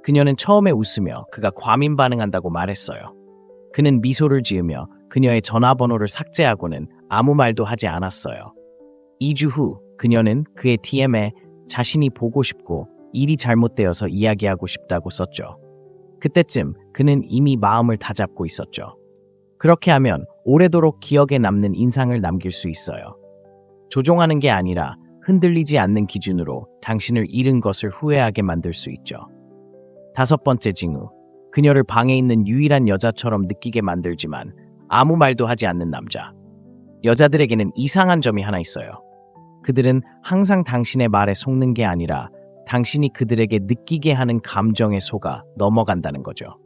그녀는 처음에 웃으며 그가 과민 반응한다고 말했어요. 그는 미소를 지으며 그녀의 전화번호를 삭제하고는 아무 말도 하지 않았어요. 2주 후 그녀는 그의 DM에 자신이 보고 싶고 일이 잘못되어서 이야기하고 싶다고 썼죠. 그때쯤 그는 이미 마음을 다잡고 있었죠. 그렇게 하면 오래도록 기억에 남는 인상을 남길 수 있어요. 조종하는 게 아니라 흔들리지 않는 기준으로 당신을 잃은 것을 후회하게 만들 수 있죠. 5번째 징후, 그녀를 방에 있는 유일한 여자처럼 느끼게 만들지만 아무 말도 하지 않는 남자. 여자들에게는 이상한 점이 하나 있어요. 그들은 항상 당신의 말에 속는 게 아니라 당신이 그들에게 느끼게 하는 감정에 속아 넘어간다는 거죠.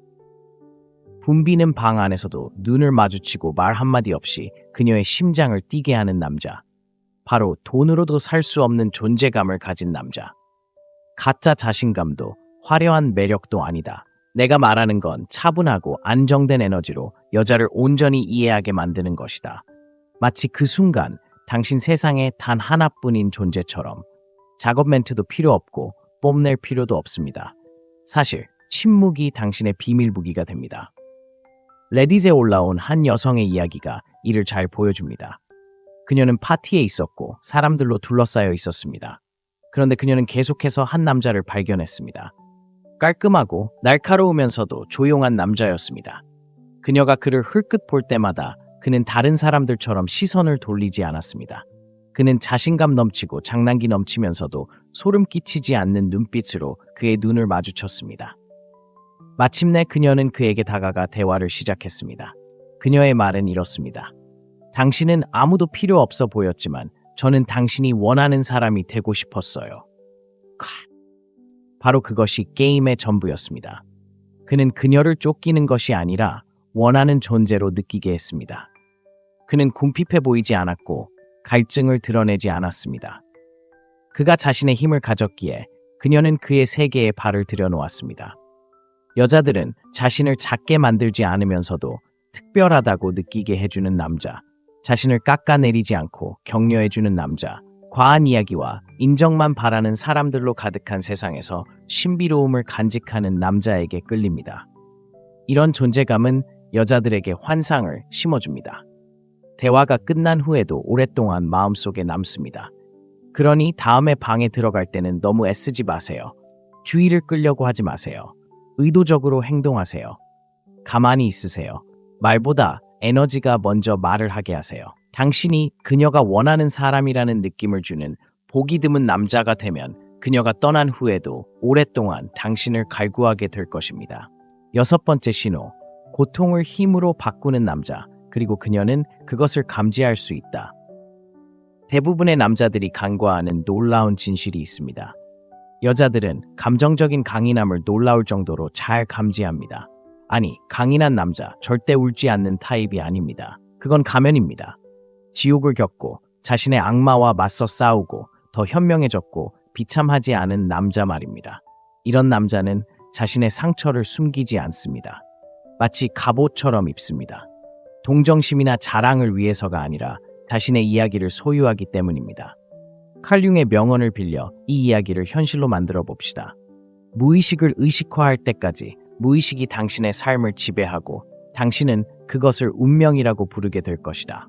붐비는 방 안에서도 눈을 마주치고 말 한마디 없이 그녀의 심장을 뛰게 하는 남자. 바로 돈으로도 살 수 없는 존재감을 가진 남자. 가짜 자신감도 화려한 매력도 아니다. 내가 말하는 건 차분하고 안정된 에너지로 여자를 온전히 이해하게 만드는 것이다. 마치 그 순간 당신 세상에 단 하나뿐인 존재처럼. 작업 멘트도 필요 없고 뽐낼 필요도 없습니다. 사실 침묵이 당신의 비밀 무기가 됩니다. 레딧에 올라온 한 여성의 이야기가 이를 잘 보여줍니다. 그녀는 파티에 있었고 사람들로 둘러싸여 있었습니다. 그런데 그녀는 계속해서 한 남자를 발견했습니다. 깔끔하고 날카로우면서도 조용한 남자였습니다. 그녀가 그를 흘끗 볼 때마다 그는 다른 사람들처럼 시선을 돌리지 않았습니다. 그는 자신감 넘치고 장난기 넘치면서도 소름 끼치지 않는 눈빛으로 그의 눈을 마주쳤습니다. 마침내 그녀는 그에게 다가가 대화를 시작했습니다. 그녀의 말은 이렇습니다. 당신은 아무도 필요 없어 보였지만 저는 당신이 원하는 사람이 되고 싶었어요. 바로 그것이 게임의 전부였습니다. 그는 그녀를 쫓기는 것이 아니라 원하는 존재로 느끼게 했습니다. 그는 궁핍해 보이지 않았고 갈증을 드러내지 않았습니다. 그가 자신의 힘을 가졌기에 그녀는 그의 세계에 발을 들여놓았습니다. 여자들은 자신을 작게 만들지 않으면서도 특별하다고 느끼게 해주는 남자, 자신을 깎아내리지 않고 격려해주는 남자, 과한 이야기와 인정만 바라는 사람들로 가득한 세상에서 신비로움을 간직하는 남자에게 끌립니다. 이런 존재감은 여자들에게 환상을 심어줍니다. 대화가 끝난 후에도 오랫동안 마음속에 남습니다. 그러니 다음에 방에 들어갈 때는 너무 애쓰지 마세요. 주의를 끌려고 하지 마세요. 의도적으로 행동하세요. 가만히 있으세요. 말보다 에너지가 먼저 말을 하게 하세요. 당신이 그녀가 원하는 사람이라는 느낌을 주는 보기 드문 남자가 되면 그녀가 떠난 후에도 오랫동안 당신을 갈구하게 될 것입니다. 6번째 신호, 고통을 힘으로 바꾸는 남자, 그리고 그녀는 그것을 감지할 수 있다. 대부분의 남자들이 간과하는 놀라운 진실이 있습니다. 여자들은 감정적인 강인함을 놀라울 정도로 잘 감지합니다. 아니, 강인한 남자 절대 울지 않는 타입이 아닙니다. 그건 가면입니다. 지옥을 겪고 자신의 악마와 맞서 싸우고 더 현명해졌고 비참하지 않은 남자 말입니다. 이런 남자는 자신의 상처를 숨기지 않습니다. 마치 갑옷처럼 입습니다. 동정심이나 자랑을 위해서가 아니라 자신의 이야기를 소유하기 때문입니다. 칼융의 명언을 빌려 이 이야기를 현실로 만들어 봅시다. 무의식을 의식화할 때까지 무의식이 당신의 삶을 지배하고 당신은 그것을 운명이라고 부르게 될 것이다.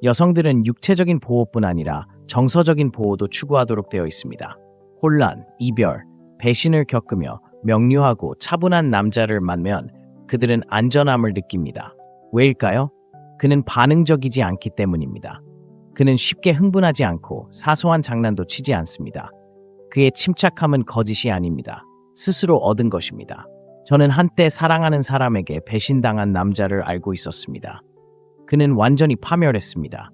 여성들은 육체적인 보호뿐 아니라 정서적인 보호도 추구하도록 되어 있습니다. 혼란, 이별, 배신을 겪으며 명료하고 차분한 남자를 만나면 그들은 안전함을 느낍니다. 왜일까요? 그는 반응적이지 않기 때문입니다. 그는 쉽게 흥분하지 않고 사소한 장난도 치지 않습니다. 그의 침착함은 거짓이 아닙니다. 스스로 얻은 것입니다. 저는 한때 사랑하는 사람에게 배신당한 남자를 알고 있었습니다. 그는 완전히 파멸했습니다.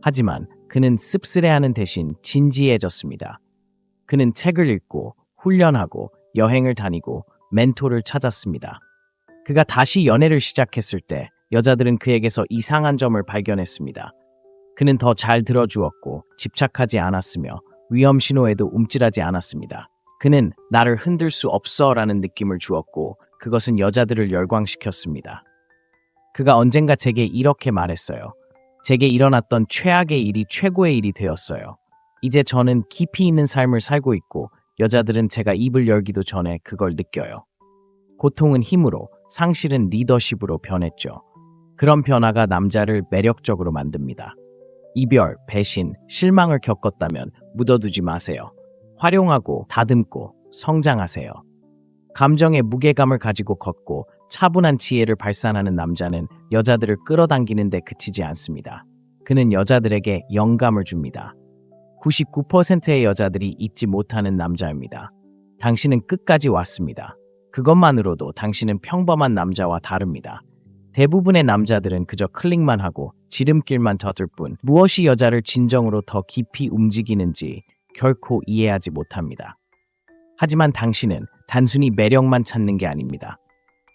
하지만 그는 씁쓸해하는 대신 진지해졌습니다. 그는 책을 읽고 훈련하고 여행을 다니고 멘토를 찾았습니다. 그가 다시 연애를 시작했을 때 여자들은 그에게서 이상한 점을 발견했습니다. 그는 더 잘 들어주었고 집착하지 않았으며 위험 신호에도 움찔하지 않았습니다. 그는 나를 흔들 수 없어 라는 느낌을 주었고 그것은 여자들을 열광시켰습니다. 그가 언젠가 제게 이렇게 말했어요. 제게 일어났던 최악의 일이 최고의 일이 되었어요. 이제 저는 깊이 있는 삶을 살고 있고 여자들은 제가 입을 열기도 전에 그걸 느껴요. 고통은 힘으로, 상실은 리더십으로 변했죠. 그런 변화가 남자를 매력적으로 만듭니다. 이별, 배신, 실망을 겪었다면 묻어두지 마세요. 활용하고 다듬고 성장하세요. 감정의 무게감을 가지고 걷고 차분한 지혜를 발산하는 남자는 여자들을 끌어당기는 데 그치지 않습니다. 그는 여자들에게 영감을 줍니다. 99%의 여자들이 잊지 못하는 남자입니다. 당신은 끝까지 왔습니다. 그것만으로도 당신은 평범한 남자와 다릅니다. 대부분의 남자들은 그저 클릭만 하고 지름길만 젖을 뿐 무엇이 여자를 진정으로 더 깊이 움직이는지 결코 이해하지 못합니다. 하지만 당신은 단순히 매력만 찾는 게 아닙니다.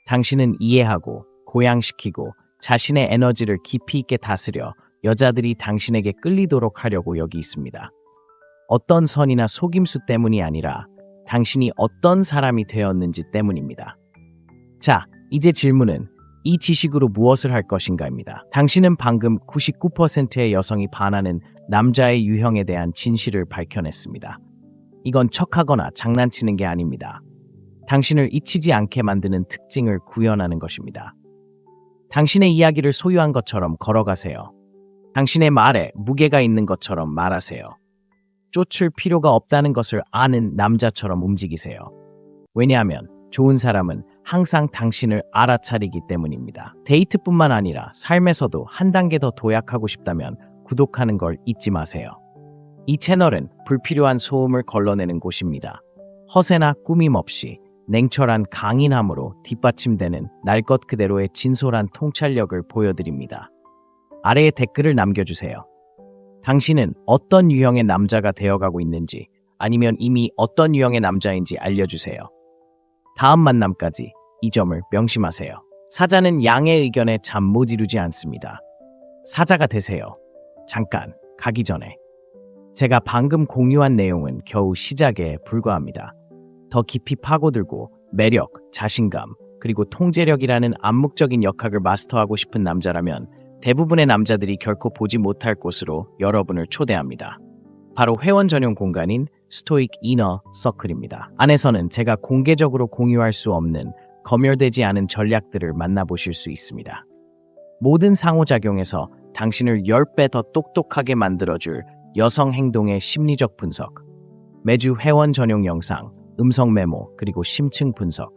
당신은 이해하고 고양시키고 자신의 에너지를 깊이 있게 다스려 여자들이 당신에게 끌리도록 하려고 여기 있습니다. 어떤 선이나 속임수 때문이 아니라 당신이 어떤 사람이 되었는지 때문입니다. 자, 이제 질문은 이 지식으로 무엇을 할 것인가입니다. 당신은 방금 99%의 여성이 반하는 남자의 유형에 대한 진실을 밝혀냈습니다. 이건 척하거나 장난치는 게 아닙니다. 당신을 잊히지 않게 만드는 특징을 구현하는 것입니다. 당신의 이야기를 소유한 것처럼 걸어가세요. 당신의 말에 무게가 있는 것처럼 말하세요. 쫓을 필요가 없다는 것을 아는 남자처럼 움직이세요. 왜냐하면 좋은 사람은 항상 당신을 알아차리기 때문입니다. 데이트뿐만 아니라 삶에서도 한 단계 더 도약하고 싶다면 구독하는 걸 잊지 마세요. 이 채널은 불필요한 소음을 걸러내는 곳입니다. 허세나 꾸밈 없이 냉철한 강인함으로 뒷받침되는 날 것 그대로의 진솔한 통찰력을 보여드립니다. 아래에 댓글을 남겨주세요. 당신은 어떤 유형의 남자가 되어가고 있는지 아니면 이미 어떤 유형의 남자인지 알려주세요. 다음 만남까지 이 점을 명심하세요. 사자는 양의 의견에 잠 못 이루지 않습니다. 사자가 되세요. 잠깐 가기 전에 제가 방금 공유한 내용은 겨우 시작에 불과합니다. 더 깊이 파고들고 매력, 자신감, 그리고 통제력이라는 암묵적인 역학을 마스터하고 싶은 남자라면 대부분의 남자들이 결코 보지 못할 곳으로 여러분을 초대합니다. 바로 회원 전용 공간인 스토익 이너 서클입니다. 안에서는 제가 공개적으로 공유할 수 없는 검열되지 않은 전략들을 만나보실 수 있습니다. 모든 상호작용에서 당신을 10배 더 똑똑하게 만들어줄 여성 행동의 심리적 분석, 매주 회원 전용 영상, 음성 메모, 그리고 심층 분석,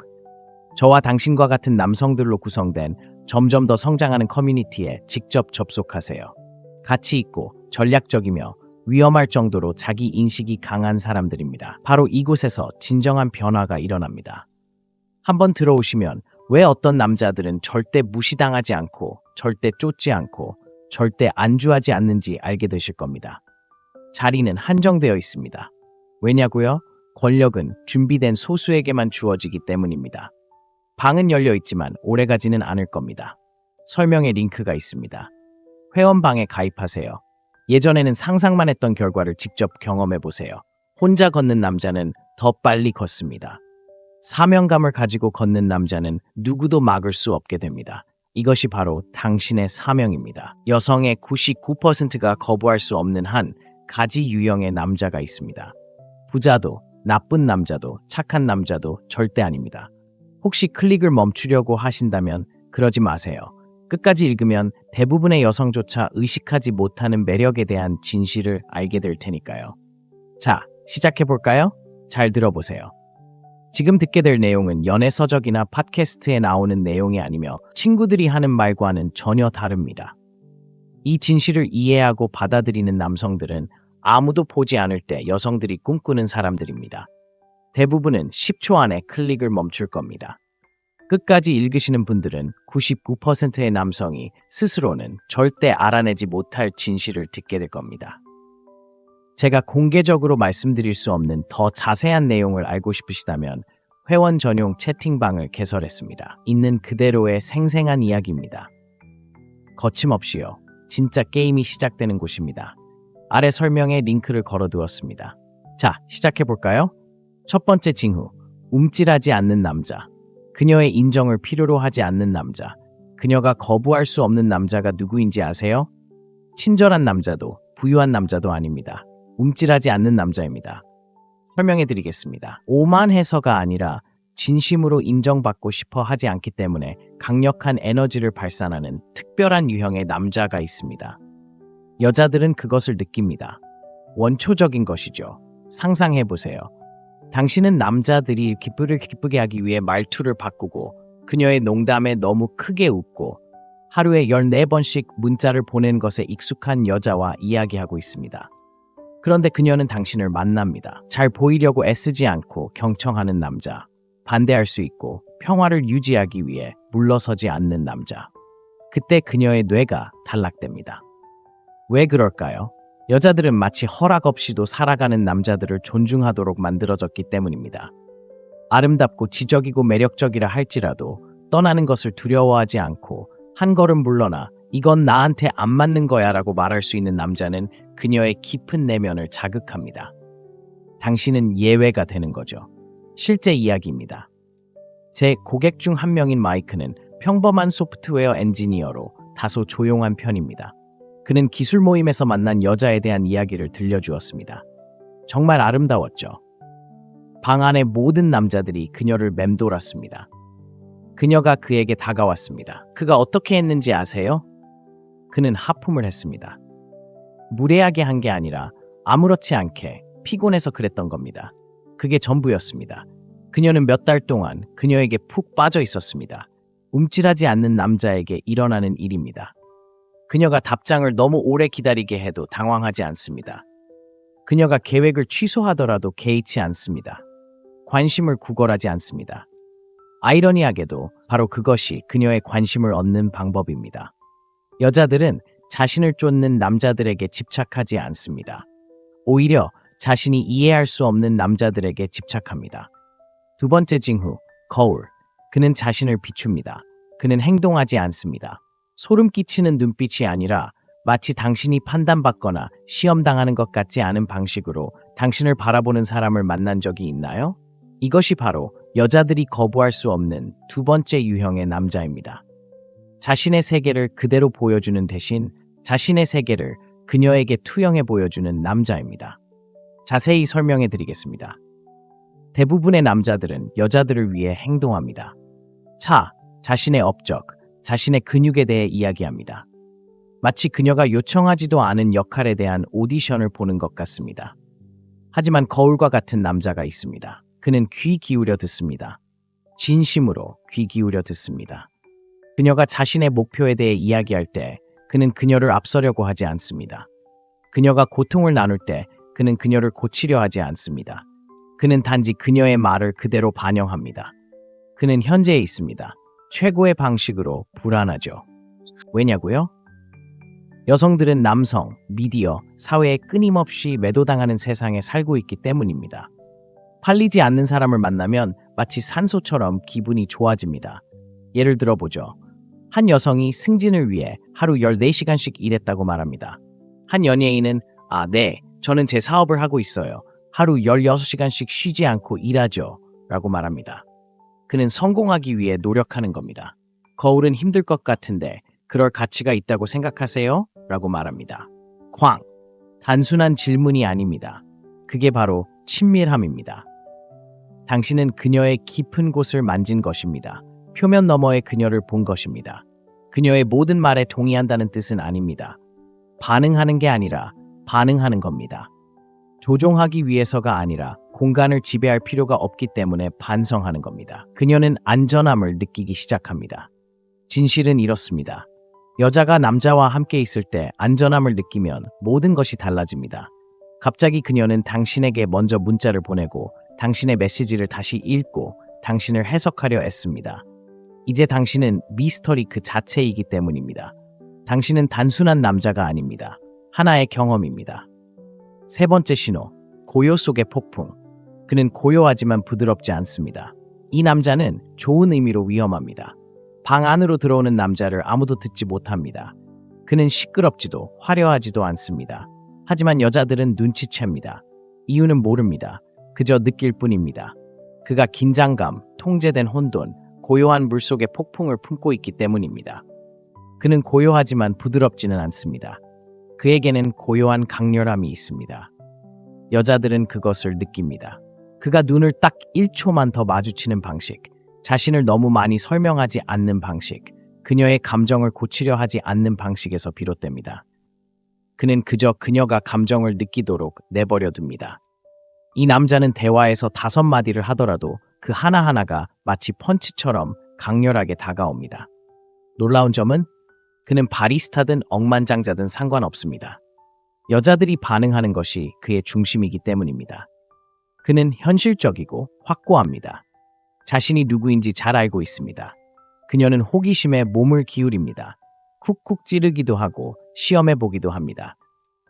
저와 당신과 같은 남성들로 구성된 점점 더 성장하는 커뮤니티에 직접 접속하세요. 가치 있고 전략적이며 위험할 정도로 자기 인식이 강한 사람들입니다. 바로 이곳에서 진정한 변화가 일어납니다. 한번 들어오시면 왜 어떤 남자들은 절대 무시당하지 않고 절대 쫓지 않고 절대 안주하지 않는지 알게 되실 겁니다. 자리는 한정되어 있습니다. 왜냐고요? 권력은 준비된 소수에게만 주어지기 때문입니다. 방은 열려 있지만 오래가지는 않을 겁니다. 설명에 링크가 있습니다. 회원방에 가입하세요. 예전에는 상상만 했던 결과를 직접 경험해보세요. 혼자 걷는 남자는 더 빨리 걷습니다. 사명감을 가지고 걷는 남자는 누구도 막을 수 없게 됩니다. 이것이 바로 당신의 사명입니다. 여성의 99%가 거부할 수 없는 한 가지 유형의 남자가 있습니다. 부자도, 나쁜 남자도, 착한 남자도 절대 아닙니다. 혹시 클릭을 멈추려고 하신다면 그러지 마세요. 끝까지 읽으면 대부분의 여성조차 의식하지 못하는 매력에 대한 진실을 알게 될 테니까요. 자, 시작해볼까요? 잘 들어보세요. 지금 듣게 될 내용은 연애 서적이나 팟캐스트에 나오는 내용이 아니며 친구들이 하는 말과는 전혀 다릅니다. 이 진실을 이해하고 받아들이는 남성들은 아무도 보지 않을 때 여성들이 꿈꾸는 사람들입니다. 대부분은 10초 안에 클릭을 멈출 겁니다. 끝까지 읽으시는 분들은 99%의 남성이 스스로는 절대 알아내지 못할 진실을 듣게 될 겁니다. 제가 공개적으로 말씀드릴 수 없는 더 자세한 내용을 알고 싶으시다면 회원 전용 채팅방을 개설했습니다. 있는 그대로의 생생한 이야기입니다. 거침없이요. 진짜 게임이 시작되는 곳입니다. 아래 설명에 링크를 걸어두었습니다. 자, 시작해볼까요? 첫 번째 징후, 움찔하지 않는 남자. 그녀의 인정을 필요로 하지 않는 남자. 그녀가 거부할 수 없는 남자가 누구인지 아세요? 친절한 남자도 부유한 남자도 아닙니다. 움찔하지 않는 남자입니다. 설명해드리겠습니다. 오만해서가 아니라 진심으로 인정받고 싶어 하지 않기 때문에 강력한 에너지를 발산하는 특별한 유형의 남자가 있습니다. 여자들은 그것을 느낍니다. 원초적인 것이죠. 상상해보세요. 당신은 남자들이 기쁘게 하기 위해 말투를 바꾸고 그녀의 농담에 너무 크게 웃고 하루에 14번씩 문자를 보낸 것에 익숙한 여자와 이야기하고 있습니다. 그런데 그녀는 당신을 만납니다. 잘 보이려고 애쓰지 않고 경청하는 남자, 반대할 수 있고 평화를 유지하기 위해 물러서지 않는 남자. 그때 그녀의 뇌가 단락됩니다. 왜 그럴까요? 여자들은 마치 허락 없이도 살아가는 남자들을 존중하도록 만들어졌기 때문입니다. 아름답고 지적이고 매력적이라 할지라도 떠나는 것을 두려워하지 않고 한 걸음 물러나 이건 나한테 안 맞는 거야 라고 말할 수 있는 남자는 그녀의 깊은 내면을 자극합니다. 당신은 예외가 되는 거죠. 실제 이야기입니다. 제 고객 중 한 명인 마이크는 평범한 소프트웨어 엔지니어로 다소 조용한 편입니다. 그는 기술 모임에서 만난 여자에 대한 이야기를 들려주었습니다. 정말 아름다웠죠. 방 안의 모든 남자들이 그녀를 맴돌았습니다. 그녀가 그에게 다가왔습니다. 그가 어떻게 했는지 아세요? 그는 하품을 했습니다. 무례하게 한 게 아니라 아무렇지 않게 피곤해서 그랬던 겁니다. 그게 전부였습니다. 그녀는 몇 달 동안 그녀에게 푹 빠져 있었습니다. 움찔하지 않는 남자에게 일어나는 일입니다. 그녀가 답장을 너무 오래 기다리게 해도 당황하지 않습니다. 그녀가 계획을 취소하더라도 개의치 않습니다. 관심을 구걸하지 않습니다. 아이러니하게도 바로 그것이 그녀의 관심을 얻는 방법입니다. 여자들은 자신을 쫓는 남자들에게 집착하지 않습니다. 오히려 자신이 이해할 수 없는 남자들에게 집착합니다. 두 번째 징후, 거울. 그는 자신을 비춥니다. 그는 행동하지 않습니다. 소름 끼치는 눈빛이 아니라 마치 당신이 판단받거나 시험당하는 것 같지 않은 방식으로 당신을 바라보는 사람을 만난 적이 있나요? 이것이 바로 여자들이 거부할 수 없는 두 번째 유형의 남자입니다. 자신의 세계를 그대로 보여주는 대신 자신의 세계를 그녀에게 투영해 보여주는 남자입니다. 자세히 설명해 드리겠습니다. 대부분의 남자들은 여자들을 위해 행동합니다. 자신의 업적, 자신의 근육에 대해 이야기합니다. 마치 그녀가 요청하지도 않은 역할에 대한 오디션을 보는 것 같습니다. 하지만 거울과 같은 남자가 있습니다. 그는 귀 기울여 듣습니다. 진심으로 귀 기울여 듣습니다. 그녀가 자신의 목표에 대해 이야기할 때 그는 그녀를 앞서려고 하지 않습니다. 그녀가 고통을 나눌 때 그는 그녀를 고치려 하지 않습니다. 그는 단지 그녀의 말을 그대로 반영합니다. 그는 현재에 있습니다. 최고의 방식으로 불안하죠. 왜냐고요? 여성들은 남성, 미디어, 사회에 끊임없이 매도당하는 세상에 살고 있기 때문입니다. 팔리지 않는 사람을 만나면 마치 산소처럼 기분이 좋아집니다. 예를 들어보죠. 한 여성이 승진을 위해 하루 14시간씩 일했다고 말합니다. 한 연예인은 네, 저는 제 사업을 하고 있어요. 하루 16시간씩 쉬지 않고 일하죠. 라고 말합니다. 그는 성공하기 위해 노력하는 겁니다. 거울은 힘들 것 같은데 그럴 가치가 있다고 생각하세요? 라고 말합니다. 단순한 질문이 아닙니다. 그게 바로 친밀함입니다. 당신은 그녀의 깊은 곳을 만진 것입니다. 표면 너머의 그녀를 본 것입니다. 그녀의 모든 말에 동의한다는 뜻은 아닙니다. 반응하는 게 아니라 반응하는 겁니다. 조종하기 위해서가 아니라 공간을 지배할 필요가 없기 때문에 반성하는 겁니다. 그녀는 안전함을 느끼기 시작합니다. 진실은 이렇습니다. 여자가 남자와 함께 있을 때 안전함을 느끼면 모든 것이 달라집니다. 갑자기 그녀는 당신에게 먼저 문자를 보내고 당신의 메시지를 다시 읽고 당신을 해석하려 애씁니다. 이제 당신은 미스터리 그 자체이기 때문입니다. 당신은 단순한 남자가 아닙니다. 하나의 경험입니다. 세 번째 신호, 고요 속의 폭풍. 그는 고요하지만 부드럽지 않습니다. 이 남자는 좋은 의미로 위험합니다. 방 안으로 들어오는 남자를 아무도 듣지 못합니다. 그는 시끄럽지도 화려하지도 않습니다. 하지만 여자들은 눈치챕니다. 이유는 모릅니다. 그저 느낄 뿐입니다. 그가 긴장감, 통제된 혼돈, 고요한 물속의 폭풍을 품고 있기 때문입니다. 그는 고요하지만 부드럽지는 않습니다. 그에게는 고요한 강렬함이 있습니다. 여자들은 그것을 느낍니다. 그가 눈을 딱 1초만 더 마주치는 방식, 자신을 너무 많이 설명하지 않는 방식, 그녀의 감정을 고치려 하지 않는 방식에서 비롯됩니다. 그는 그저 그녀가 감정을 느끼도록 내버려 둡니다. 이 남자는 대화에서 5마디를 하더라도 그 하나하나가 마치 펀치처럼 강렬하게 다가옵니다. 놀라운 점은 그는 바리스타든 억만장자든 상관없습니다. 여자들이 반응하는 것이 그의 중심이기 때문입니다. 그는 현실적이고 확고합니다. 자신이 누구인지 잘 알고 있습니다. 그녀는 호기심에 몸을 기울입니다. 쿡쿡 찌르기도 하고 시험해보기도 합니다.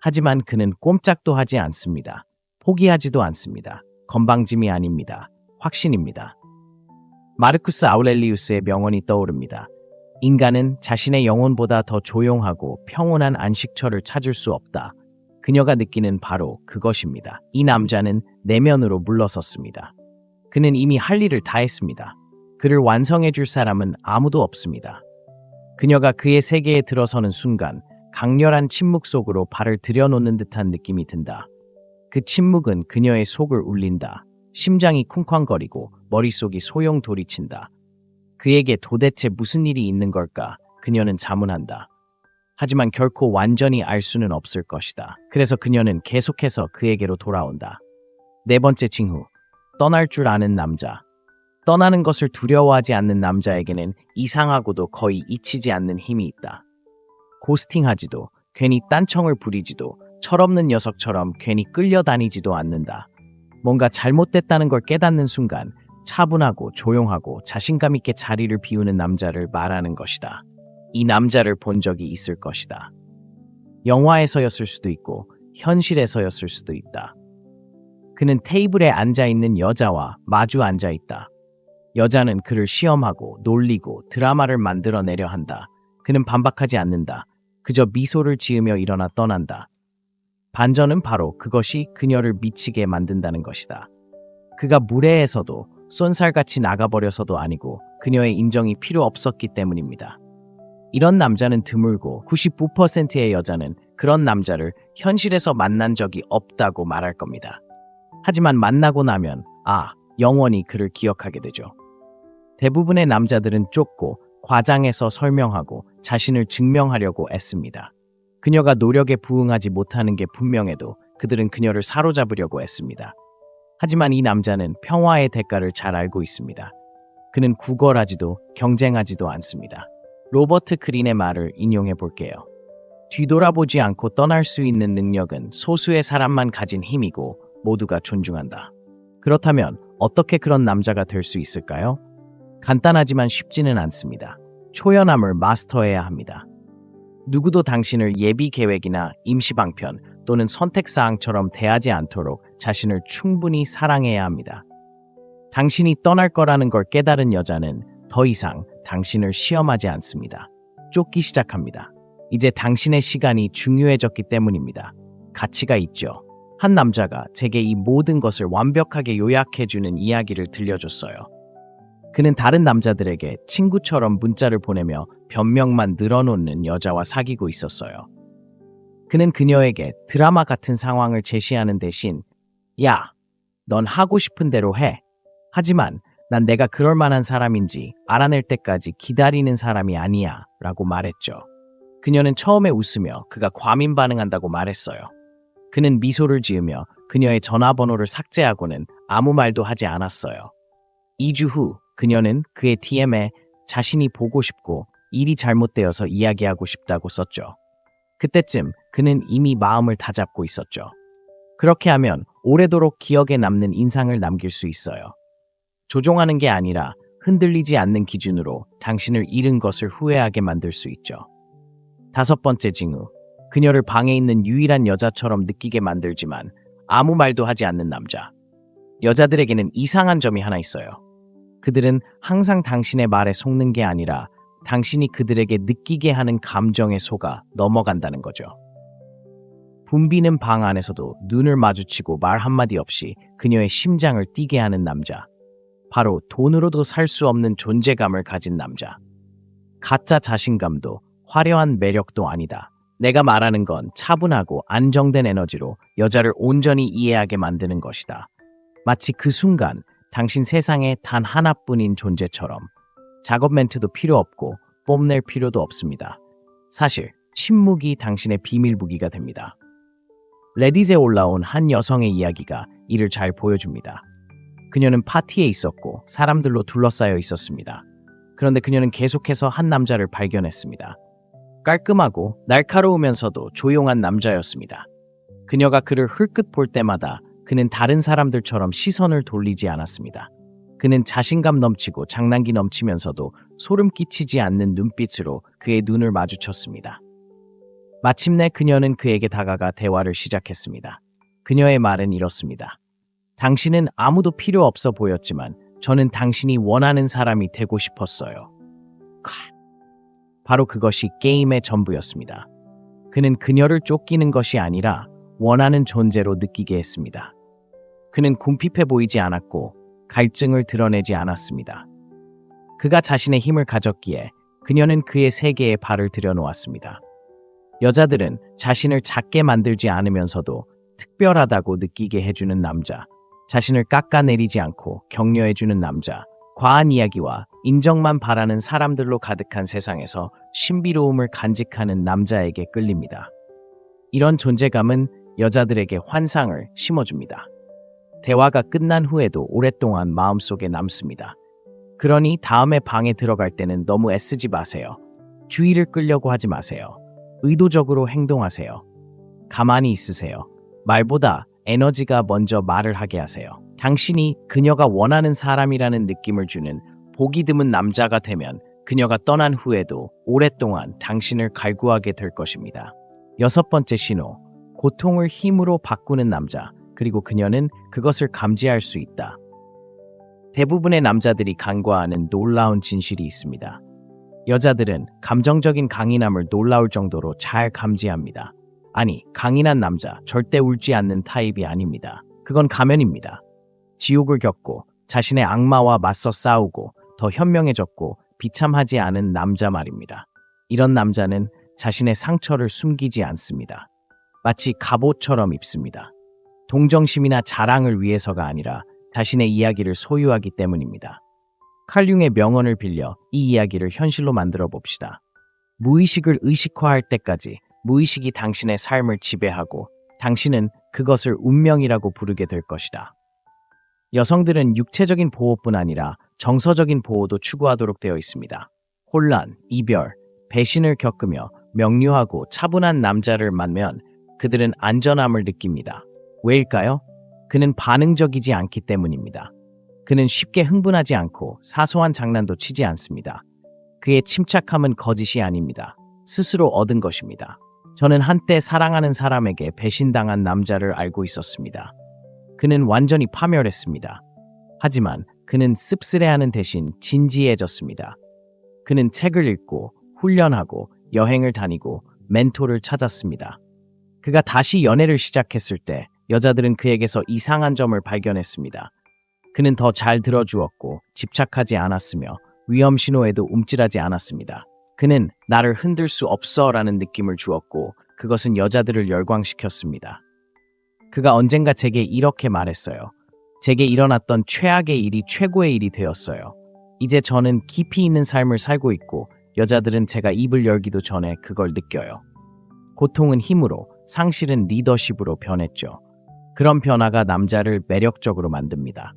하지만 그는 꼼짝도 하지 않습니다. 포기하지도 않습니다. 건방짐이 아닙니다. 확신입니다. 마르쿠스 아우렐리우스의 명언이 떠오릅니다. 인간은 자신의 영혼보다 더 조용하고 평온한 안식처를 찾을 수 없다. 그녀가 느끼는 바로 그것입니다. 이 남자는 내면으로 물러섰습니다. 그는 이미 할 일을 다 했습니다. 그를 완성해 줄 사람은 아무도 없습니다. 그녀가 그의 세계에 들어서는 순간 강렬한 침묵 속으로 발을 들여놓는 듯한 느낌이 든다. 그 침묵은 그녀의 속을 울린다. 심장이 쿵쾅거리고 머릿속이 소용돌이친다. 그에게 도대체 무슨 일이 있는 걸까? 그녀는 자문한다. 하지만 결코 완전히 알 수는 없을 것이다. 그래서 그녀는 계속해서 그에게로 돌아온다. 네 번째 징후. 떠날 줄 아는 남자. 떠나는 것을 두려워하지 않는 남자에게는 이상하고도 거의 잊히지 않는 힘이 있다. 고스팅하지도, 괜히 딴청을 부리지도, 철없는 녀석처럼 괜히 끌려다니지도 않는다. 뭔가 잘못됐다는 걸 깨닫는 순간 차분하고 조용하고 자신감 있게 자리를 비우는 남자를 말하는 것이다. 이 남자를 본 적이 있을 것이다. 영화에서였을 수도 있고 현실에서였을 수도 있다. 그는 테이블에 앉아있는 여자와 마주 앉아있다. 여자는 그를 시험하고 놀리고 드라마를 만들어내려 한다. 그는 반박하지 않는다. 그저 미소를 지으며 일어나 떠난다. 반전은 바로 그것이 그녀를 미치게 만든다는 것이다. 그가 무례해서도 쏜살같이 나가버려서도 아니고 그녀의 인정이 필요 없었기 때문입니다. 이런 남자는 드물고 99%의 여자는 그런 남자를 현실에서 만난 적이 없다고 말할 겁니다. 하지만 만나고 나면 영원히 그를 기억하게 되죠. 대부분의 남자들은 쫓고 과장해서 설명하고 자신을 증명하려고 애씁니다. 그녀가 노력에 부응하지 못하는 게 분명해도 그들은 그녀를 사로잡으려고 애씁니다. 하지만 이 남자는 평화의 대가를 잘 알고 있습니다. 그는 구걸하지도 경쟁하지도 않습니다. 로버트 그린의 말을 인용해 볼게요. 뒤돌아보지 않고 떠날 수 있는 능력은 소수의 사람만 가진 힘이고 모두가 존중한다. 그렇다면 어떻게 그런 남자가 될 수 있을까요? 간단하지만 쉽지는 않습니다. 초연함을 마스터해야 합니다. 누구도 당신을 예비 계획이나 임시방편 또는 선택사항처럼 대하지 않도록 자신을 충분히 사랑해야 합니다. 당신이 떠날 거라는 걸 깨달은 여자는 더 이상 당신을 시험하지 않습니다. 쫓기 시작합니다. 이제 당신의 시간이 중요해졌기 때문입니다. 가치가 있죠. 한 남자가 제게 이 모든 것을 완벽하게 요약해주는 이야기를 들려줬어요. 그는 다른 남자들에게 친구처럼 문자를 보내며 변명만 늘어놓는 여자와 사귀고 있었어요. 그는 그녀에게 드라마 같은 상황을 제시하는 대신 야, 넌 하고 싶은 대로 해. 하지만 난 내가 그럴 만한 사람인지 알아낼 때까지 기다리는 사람이 아니야 라고 말했죠. 그녀는 처음에 웃으며 그가 과민 반응한다고 말했어요. 그는 미소를 지으며 그녀의 전화번호를 삭제하고는 아무 말도 하지 않았어요. 2주 후 그녀는 그의 DM에 자신이 보고 싶고 일이 잘못되어서 이야기하고 싶다고 썼죠. 그때쯤 그는 이미 마음을 다잡고 있었죠. 그렇게 하면 오래도록 기억에 남는 인상을 남길 수 있어요. 조종하는 게 아니라 흔들리지 않는 기준으로 당신을 잃은 것을 후회하게 만들 수 있죠. 5번째 징후. 그녀를 방에 있는 유일한 여자처럼 느끼게 만들지만 아무 말도 하지 않는 남자. 여자들에게는 이상한 점이 하나 있어요. 그들은 항상 당신의 말에 속는 게 아니라 당신이 그들에게 느끼게 하는 감정에 속아 넘어간다는 거죠. 붐비는 방 안에서도 눈을 마주치고 말 한마디 없이 그녀의 심장을 뛰게 하는 남자. 바로 돈으로도 살 수 없는 존재감을 가진 남자. 가짜 자신감도 화려한 매력도 아니다. 내가 말하는 건 차분하고 안정된 에너지로 여자를 온전히 이해하게 만드는 것이다. 마치 그 순간 당신 세상에 단 하나뿐인 존재처럼. 작업 멘트도 필요 없고 뽐낼 필요도 없습니다. 사실 침묵이 당신의 비밀 무기가 됩니다. 레딧에 올라온 한 여성의 이야기가 이를 잘 보여줍니다. 그녀는 파티에 있었고 사람들로 둘러싸여 있었습니다. 그런데 그녀는 계속해서 한 남자를 발견했습니다. 깔끔하고 날카로우면서도 조용한 남자였습니다. 그녀가 그를 흘끗 볼 때마다 그는 다른 사람들처럼 시선을 돌리지 않았습니다. 그는 자신감 넘치고 장난기 넘치면서도 소름 끼치지 않는 눈빛으로 그의 눈을 마주쳤습니다. 마침내 그녀는 그에게 다가가 대화를 시작했습니다. 그녀의 말은 이렇습니다. 당신은 아무도 필요 없어 보였지만 저는 당신이 원하는 사람이 되고 싶었어요. 바로 그것이 게임의 전부였습니다. 그는 그녀를 쫓기는 것이 아니라 원하는 존재로 느끼게 했습니다. 그는 궁핍해 보이지 않았고 갈증을 드러내지 않았습니다. 그가 자신의 힘을 가졌기에 그녀는 그의 세계에 발을 들여놓았습니다. 여자들은 자신을 작게 만들지 않으면서도 특별하다고 느끼게 해주는 남자, 자신을 깎아내리지 않고 격려해주는 남자, 과한 이야기와 인정만 바라는 사람들로 가득한 세상에서 신비로움을 간직하는 남자에게 끌립니다. 이런 존재감은 여자들에게 환상을 심어줍니다. 대화가 끝난 후에도 오랫동안 마음속에 남습니다. 그러니 다음에 방에 들어갈 때는 너무 애쓰지 마세요. 주의를 끌려고 하지 마세요. 의도적으로 행동하세요. 가만히 있으세요. 말보다 에너지가 먼저 말을 하게 하세요. 당신이 그녀가 원하는 사람이라는 느낌을 주는 보기 드문 남자가 되면 그녀가 떠난 후에도 오랫동안 당신을 갈구하게 될 것입니다. 6번째 신호, 고통을 힘으로 바꾸는 남자, 그리고 그녀는 그것을 감지할 수 있다. 대부분의 남자들이 간과하는 놀라운 진실이 있습니다. 여자들은 감정적인 강인함을 놀라울 정도로 잘 감지합니다. 아니, 강인한 남자, 절대 울지 않는 타입이 아닙니다. 그건 가면입니다. 지옥을 겪고 자신의 악마와 맞서 싸우고 더 현명해졌고 비참하지 않은 남자 말입니다. 이런 남자는 자신의 상처를 숨기지 않습니다. 마치 갑옷처럼 입습니다. 동정심이나 자랑을 위해서가 아니라 자신의 이야기를 소유하기 때문입니다. 칼 융의 명언을 빌려 이 이야기를 현실로 만들어 봅시다. 무의식을 의식화할 때까지 무의식이 당신의 삶을 지배하고 당신은 그것을 운명이라고 부르게 될 것이다. 여성들은 육체적인 보호뿐 아니라 정서적인 보호도 추구하도록 되어 있습니다. 혼란, 이별, 배신을 겪으며 명료하고 차분한 남자를 만나면 그들은 안전함을 느낍니다. 왜일까요? 그는 반응적이지 않기 때문입니다. 그는 쉽게 흥분하지 않고 사소한 장난도 치지 않습니다. 그의 침착함은 거짓이 아닙니다. 스스로 얻은 것입니다. 저는 한때 사랑하는 사람에게 배신당한 남자를 알고 있었습니다. 그는 완전히 파멸했습니다. 하지만 그는 씁쓸해하는 대신 진지해졌습니다. 그는 책을 읽고 훈련하고 여행을 다니고 멘토를 찾았습니다. 그가 다시 연애를 시작했을 때 여자들은 그에게서 이상한 점을 발견했습니다. 그는 더 잘 들어주었고 집착하지 않았으며 위험 신호에도 움찔하지 않았습니다. 그는 나를 흔들 수 없어 라는 느낌을 주었고 그것은 여자들을 열광시켰습니다. 그가 언젠가 제게 이렇게 말했어요. 제게 일어났던 최악의 일이 최고의 일이 되었어요. 이제 저는 깊이 있는 삶을 살고 있고 여자들은 제가 입을 열기도 전에 그걸 느껴요. 고통은 힘으로, 상실은 리더십으로 변했죠. 그런 변화가 남자를 매력적으로 만듭니다.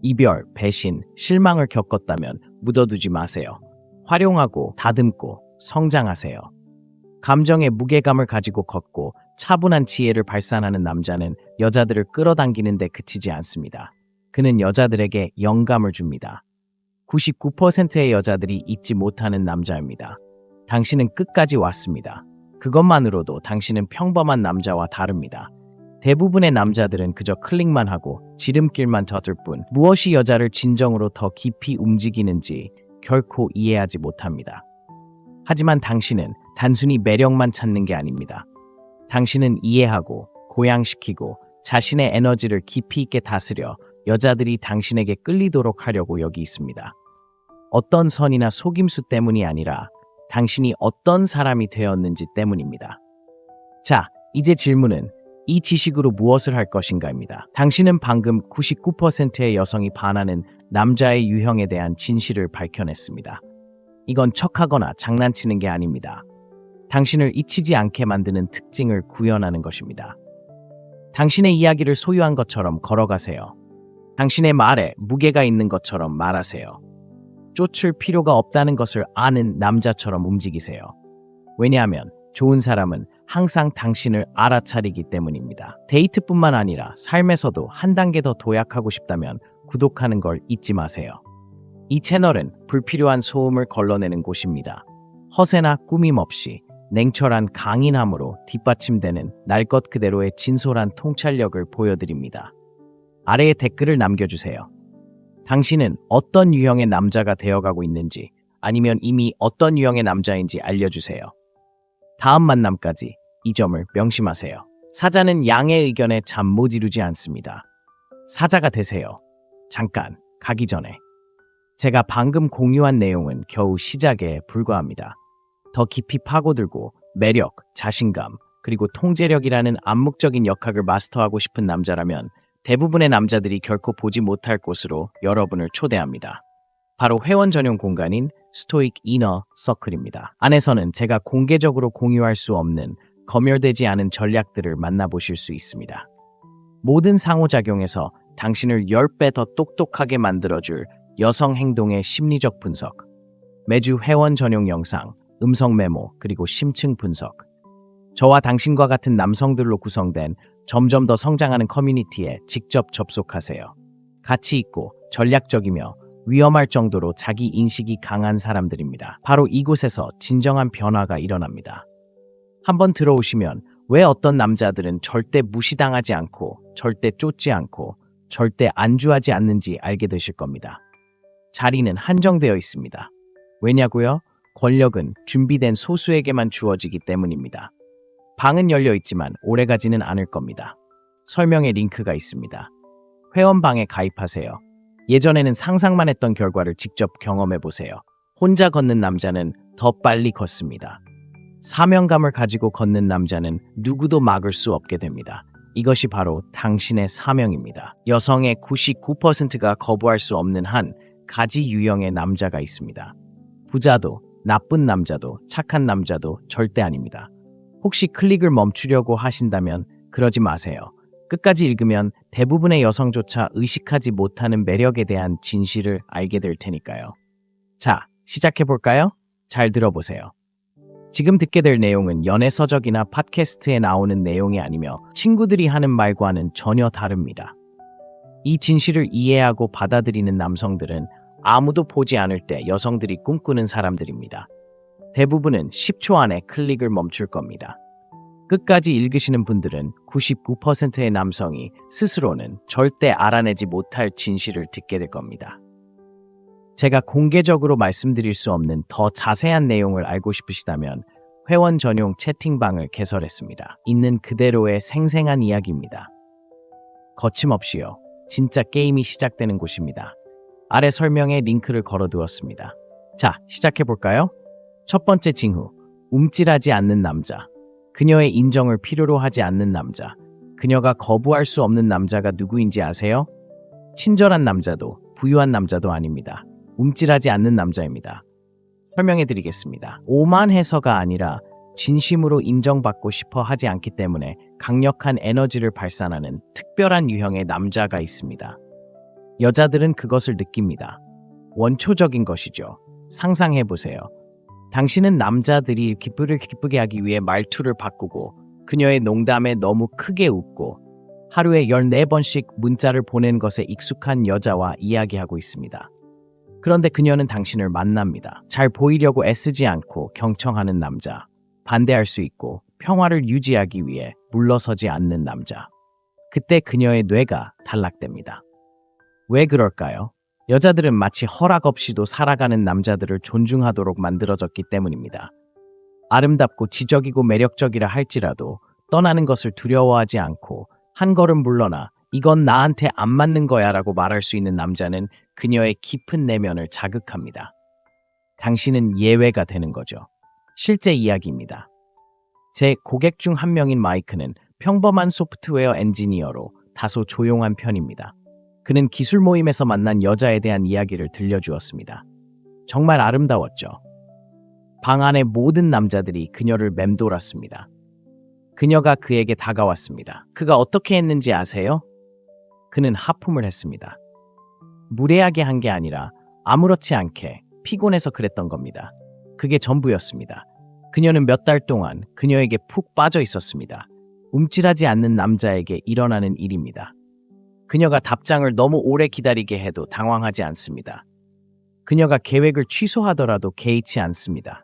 이별, 배신, 실망을 겪었다면 묻어두지 마세요. 활용하고 다듬고 성장하세요. 감정의 무게감을 가지고 걷고 차분한 지혜를 발산하는 남자는 여자들을 끌어당기는 데 그치지 않습니다. 그는 여자들에게 영감을 줍니다. 99%의 여자들이 잊지 못하는 남자입니다. 당신은 끝까지 왔습니다. 그것만으로도 당신은 평범한 남자와 다릅니다. 대부분의 남자들은 그저 클릭만 하고 지름길만 젖을 뿐 무엇이 여자를 진정으로 더 깊이 움직이는지 결코 이해하지 못합니다. 하지만 당신은 단순히 매력만 찾는 게 아닙니다. 당신은 이해하고 고양시키고 자신의 에너지를 깊이 있게 다스려 여자들이 당신에게 끌리도록 하려고 여기 있습니다. 어떤 선이나 속임수 때문이 아니라 당신이 어떤 사람이 되었는지 때문입니다. 자, 이제 질문은 이 지식으로 무엇을 할 것인가입니다. 당신은 방금 99%의 여성이 반하는 남자의 유형에 대한 진실을 밝혀냈습니다. 이건 척하거나 장난치는 게 아닙니다. 당신을 잊히지 않게 만드는 특징을 구현하는 것입니다. 당신의 이야기를 소유한 것처럼 걸어가세요. 당신의 말에 무게가 있는 것처럼 말하세요. 쫓을 필요가 없다는 것을 아는 남자처럼 움직이세요. 왜냐하면 좋은 사람은 항상 당신을 알아차리기 때문입니다. 데이트뿐만 아니라 삶에서도 한 단계 더 도약하고 싶다면 구독하는 걸 잊지 마세요. 이 채널은 불필요한 소음을 걸러내는 곳입니다. 허세나 꾸밈 없이 냉철한 강인함으로 뒷받침되는 날 것 그대로의 진솔한 통찰력을 보여드립니다. 아래에 댓글을 남겨주세요. 당신은 어떤 유형의 남자가 되어가고 있는지 아니면 이미 어떤 유형의 남자인지 알려주세요. 다음 만남까지 이 점을 명심하세요. 사자는 양의 의견에 잠 못 이루지 않습니다. 사자가 되세요. 잠깐 가기 전에 제가 방금 공유한 내용은 겨우 시작에 불과합니다. 더 깊이 파고들고 매력, 자신감, 그리고 통제력이라는 암묵적인 역학을 마스터하고 싶은 남자라면 대부분의 남자들이 결코 보지 못할 곳으로 여러분을 초대합니다. 바로 회원 전용 공간인 스토익 이너 서클입니다. 안에서는 제가 공개적으로 공유할 수 없는 검열되지 않은 전략들을 만나보실 수 있습니다. 모든 상호작용에서 당신을 10배 더 똑똑하게 만들어줄 여성 행동의 심리적 분석, 매주 회원 전용 영상, 음성 메모, 그리고 심층 분석, 저와 당신과 같은 남성들로 구성된 점점 더 성장하는 커뮤니티에 직접 접속하세요. 가치 있고 전략적이며 위험할 정도로 자기 인식이 강한 사람들입니다. 바로 이곳에서 진정한 변화가 일어납니다. 한번 들어오시면 왜 어떤 남자들은 절대 무시당하지 않고 절대 쫓지 않고 절대 안주하지 않는지 알게 되실 겁니다. 자리는 한정되어 있습니다. 왜냐고요? 권력은 준비된 소수에게만 주어지기 때문입니다. 방은 열려 있지만 오래가지는 않을 겁니다. 설명에 링크가 있습니다. 회원방에 가입하세요. 예전에는 상상만 했던 결과를 직접 경험해보세요. 혼자 걷는 남자는 더 빨리 걷습니다. 사명감을 가지고 걷는 남자는 누구도 막을 수 없게 됩니다. 이것이 바로 당신의 사명입니다. 여성의 99%가 거부할 수 없는 한 가지 유형의 남자가 있습니다. 부자도, 나쁜 남자도, 착한 남자도 절대 아닙니다. 혹시 클릭을 멈추려고 하신다면 그러지 마세요. 끝까지 읽으면 대부분의 여성조차 의식하지 못하는 매력에 대한 진실을 알게 될 테니까요. 자, 시작해볼까요? 잘 들어보세요. 지금 듣게 될 내용은 연애 서적이나 팟캐스트에 나오는 내용이 아니며 친구들이 하는 말과는 전혀 다릅니다. 이 진실을 이해하고 받아들이는 남성들은 아무도 보지 않을 때 여성들이 꿈꾸는 사람들입니다. 대부분은 10초 안에 클릭을 멈출 겁니다. 끝까지 읽으시는 분들은 99%의 남성이 스스로는 절대 알아내지 못할 진실을 듣게 될 겁니다. 제가 공개적으로 말씀드릴 수 없는 더 자세한 내용을 알고 싶으시다면 회원 전용 채팅방을 개설했습니다. 있는 그대로의 생생한 이야기입니다. 거침없이요. 진짜 게임이 시작되는 곳입니다. 아래 설명에 링크를 걸어두었습니다. 자, 시작해볼까요? 첫 번째 징후, 움찔하지 않는 남자. 그녀의 인정을 필요로 하지 않는 남자. 그녀가 거부할 수 없는 남자가 누구인지 아세요? 친절한 남자도 부유한 남자도 아닙니다. 움찔하지 않는 남자입니다. 설명해드리겠습니다. 오만해서가 아니라 진심으로 인정받고 싶어 하지 않기 때문에 강력한 에너지를 발산하는 특별한 유형의 남자가 있습니다. 여자들은 그것을 느낍니다. 원초적인 것이죠. 상상해보세요. 당신은 남자들이 기쁘게 하기 위해 말투를 바꾸고 그녀의 농담에 너무 크게 웃고 하루에 14번씩 문자를 보낸 것에 익숙한 여자와 이야기하고 있습니다. 그런데 그녀는 당신을 만납니다. 잘 보이려고 애쓰지 않고 경청하는 남자, 반대할 수 있고 평화를 유지하기 위해 물러서지 않는 남자. 그때 그녀의 뇌가 단락됩니다. 왜 그럴까요? 여자들은 마치 허락 없이도 살아가는 남자들을 존중하도록 만들어졌기 때문입니다. 아름답고 지적이고 매력적이라 할지라도 떠나는 것을 두려워하지 않고 한 걸음 물러나 이건 나한테 안 맞는 거야 라고 말할 수 있는 남자는 그녀의 깊은 내면을 자극합니다. 당신은 예외가 되는 거죠. 실제 이야기입니다. 제 고객 중 한 명인 마이크는 평범한 소프트웨어 엔지니어로 다소 조용한 편입니다. 그는 기술 모임에서 만난 여자에 대한 이야기를 들려주었습니다. 정말 아름다웠죠. 방 안의 모든 남자들이 그녀를 맴돌았습니다. 그녀가 그에게 다가왔습니다. 그가 어떻게 했는지 아세요? 그는 하품을 했습니다. 무례하게 한 게 아니라 아무렇지 않게 피곤해서 그랬던 겁니다. 그게 전부였습니다. 그녀는 몇 달 동안 그녀에게 푹 빠져 있었습니다. 움찔하지 않는 남자에게 일어나는 일입니다. 그녀가 답장을 너무 오래 기다리게 해도 당황하지 않습니다. 그녀가 계획을 취소하더라도 개의치 않습니다.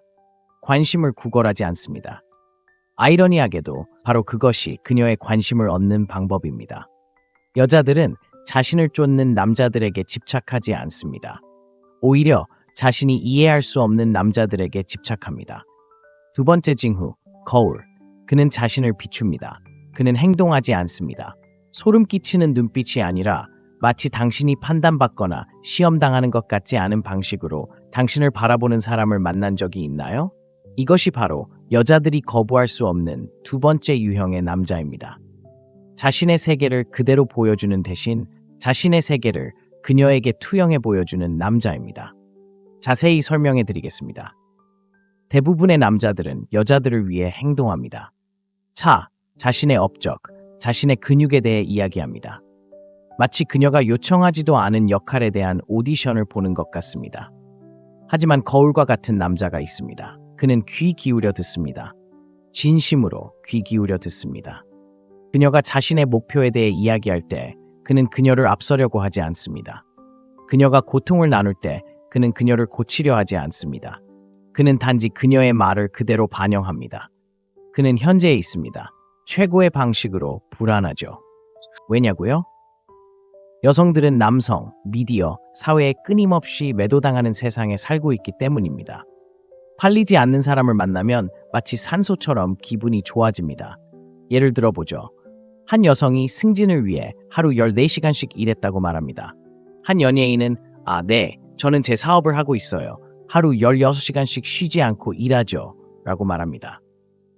관심을 구걸하지 않습니다. 아이러니하게도 바로 그것이 그녀의 관심을 얻는 방법입니다. 여자들은 자신을 쫓는 남자들에게 집착하지 않습니다. 오히려 자신이 이해할 수 없는 남자들에게 집착합니다. 두 번째 징후, 거울. 그는 자신을 비춥니다. 그는 행동하지 않습니다. 소름 끼치는 눈빛이 아니라 마치 당신이 판단받거나 시험당하는 것 같지 않은 방식으로 당신을 바라보는 사람을 만난 적이 있나요? 이것이 바로 여자들이 거부할 수 없는 두 번째 유형의 남자입니다. 자신의 세계를 그대로 보여주는 대신 자신의 세계를 그녀에게 투영해 보여주는 남자입니다. 자세히 설명해 드리겠습니다. 대부분의 남자들은 여자들을 위해 행동합니다. 차, 자신의 업적, 자신의 근육에 대해 이야기합니다. 마치 그녀가 요청하지도 않은 역할에 대한 오디션을 보는 것 같습니다. 하지만 거울과 같은 남자가 있습니다. 그는 귀 기울여 듣습니다. 진심으로 귀 기울여 듣습니다. 그녀가 자신의 목표에 대해 이야기할 때 그는 그녀를 앞서려고 하지 않습니다. 그녀가 고통을 나눌 때 그는 그녀를 고치려 하지 않습니다. 그는 단지 그녀의 말을 그대로 반영합니다. 그는 현재에 있습니다. 최고의 방식으로 불안하죠. 왜냐고요? 여성들은 남성, 미디어, 사회에 끊임없이 매도당하는 세상에 살고 있기 때문입니다. 팔리지 않는 사람을 만나면 마치 산소처럼 기분이 좋아집니다. 예를 들어보죠. 한 여성이 승진을 위해 하루 14시간씩 일했다고 말합니다. 한 연예인은 네, 저는 제 사업을 하고 있어요. 하루 16시간씩 쉬지 않고 일하죠. 라고 말합니다.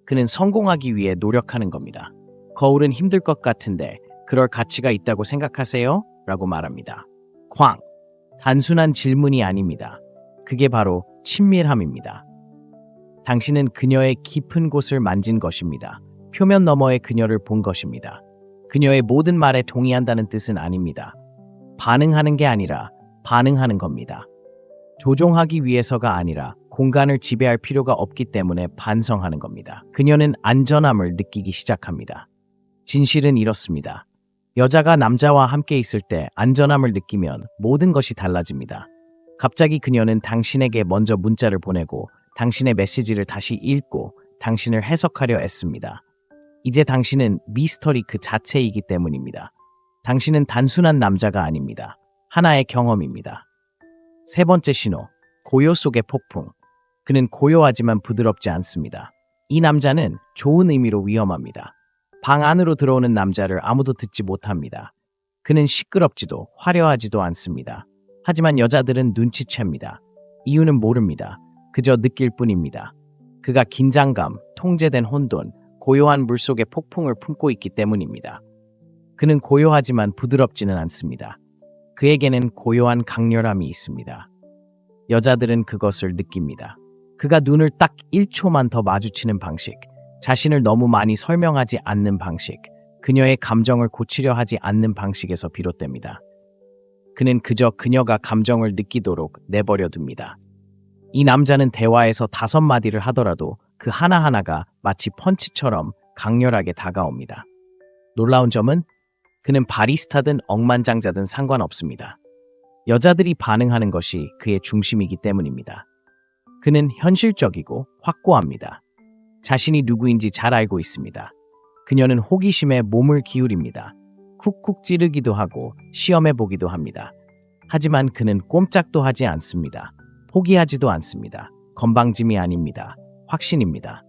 그는 성공하기 위해 노력하는 겁니다. 거울은 힘들 것 같은데 그럴 가치가 있다고 생각하세요? 라고 말합니다. 쾅! 단순한 질문이 아닙니다. 그게 바로 친밀함입니다. 당신은 그녀의 깊은 곳을 만진 것입니다. 표면 너머의 그녀를 본 것입니다. 그녀의 모든 말에 동의한다는 뜻은 아닙니다. 반응하는 게 아니라 반응하는 겁니다. 조종하기 위해서가 아니라 공간을 지배할 필요가 없기 때문에 반성하는 겁니다. 그녀는 안전함을 느끼기 시작합니다. 진실은 이렇습니다. 여자가 남자와 함께 있을 때 안전함을 느끼면 모든 것이 달라집니다. 갑자기 그녀는 당신에게 먼저 문자를 보내고 당신의 메시지를 다시 읽고 당신을 해석하려 애씁니다. 이제 당신은 미스터리 그 자체이기 때문입니다. 당신은 단순한 남자가 아닙니다. 하나의 경험입니다. 세 번째 신호, 고요 속의 폭풍. 그는 고요하지만 부드럽지 않습니다. 이 남자는 좋은 의미로 위험합니다. 방 안으로 들어오는 남자를 아무도 듣지 못합니다. 그는 시끄럽지도 화려하지도 않습니다. 하지만 여자들은 눈치챕니다. 이유는 모릅니다. 그저 느낄 뿐입니다. 그가 긴장감, 통제된 혼돈, 고요한 물속의 폭풍을 품고 있기 때문입니다. 그는 고요하지만 부드럽지는 않습니다. 그에게는 고요한 강렬함이 있습니다. 여자들은 그것을 느낍니다. 그가 눈을 딱 1초만 더 마주치는 방식, 자신을 너무 많이 설명하지 않는 방식, 그녀의 감정을 고치려 하지 않는 방식에서 비롯됩니다. 그는 그저 그녀가 감정을 느끼도록 내버려 둡니다. 이 남자는 대화에서 5마디를 하더라도 그 하나하나가 마치 펀치처럼 강렬하게 다가옵니다. 놀라운 점은 그는 바리스타든 억만장자든 상관없습니다. 여자들이 반응하는 것이 그의 중심이기 때문입니다. 그는 현실적이고 확고합니다. 자신이 누구인지 잘 알고 있습니다. 그녀는 호기심에 몸을 기울입니다. 쿡쿡 찌르기도 하고 시험해보기도 합니다. 하지만 그는 꼼짝도 하지 않습니다. 포기하지도 않습니다. 건방짐이 아닙니다. 확신입니다.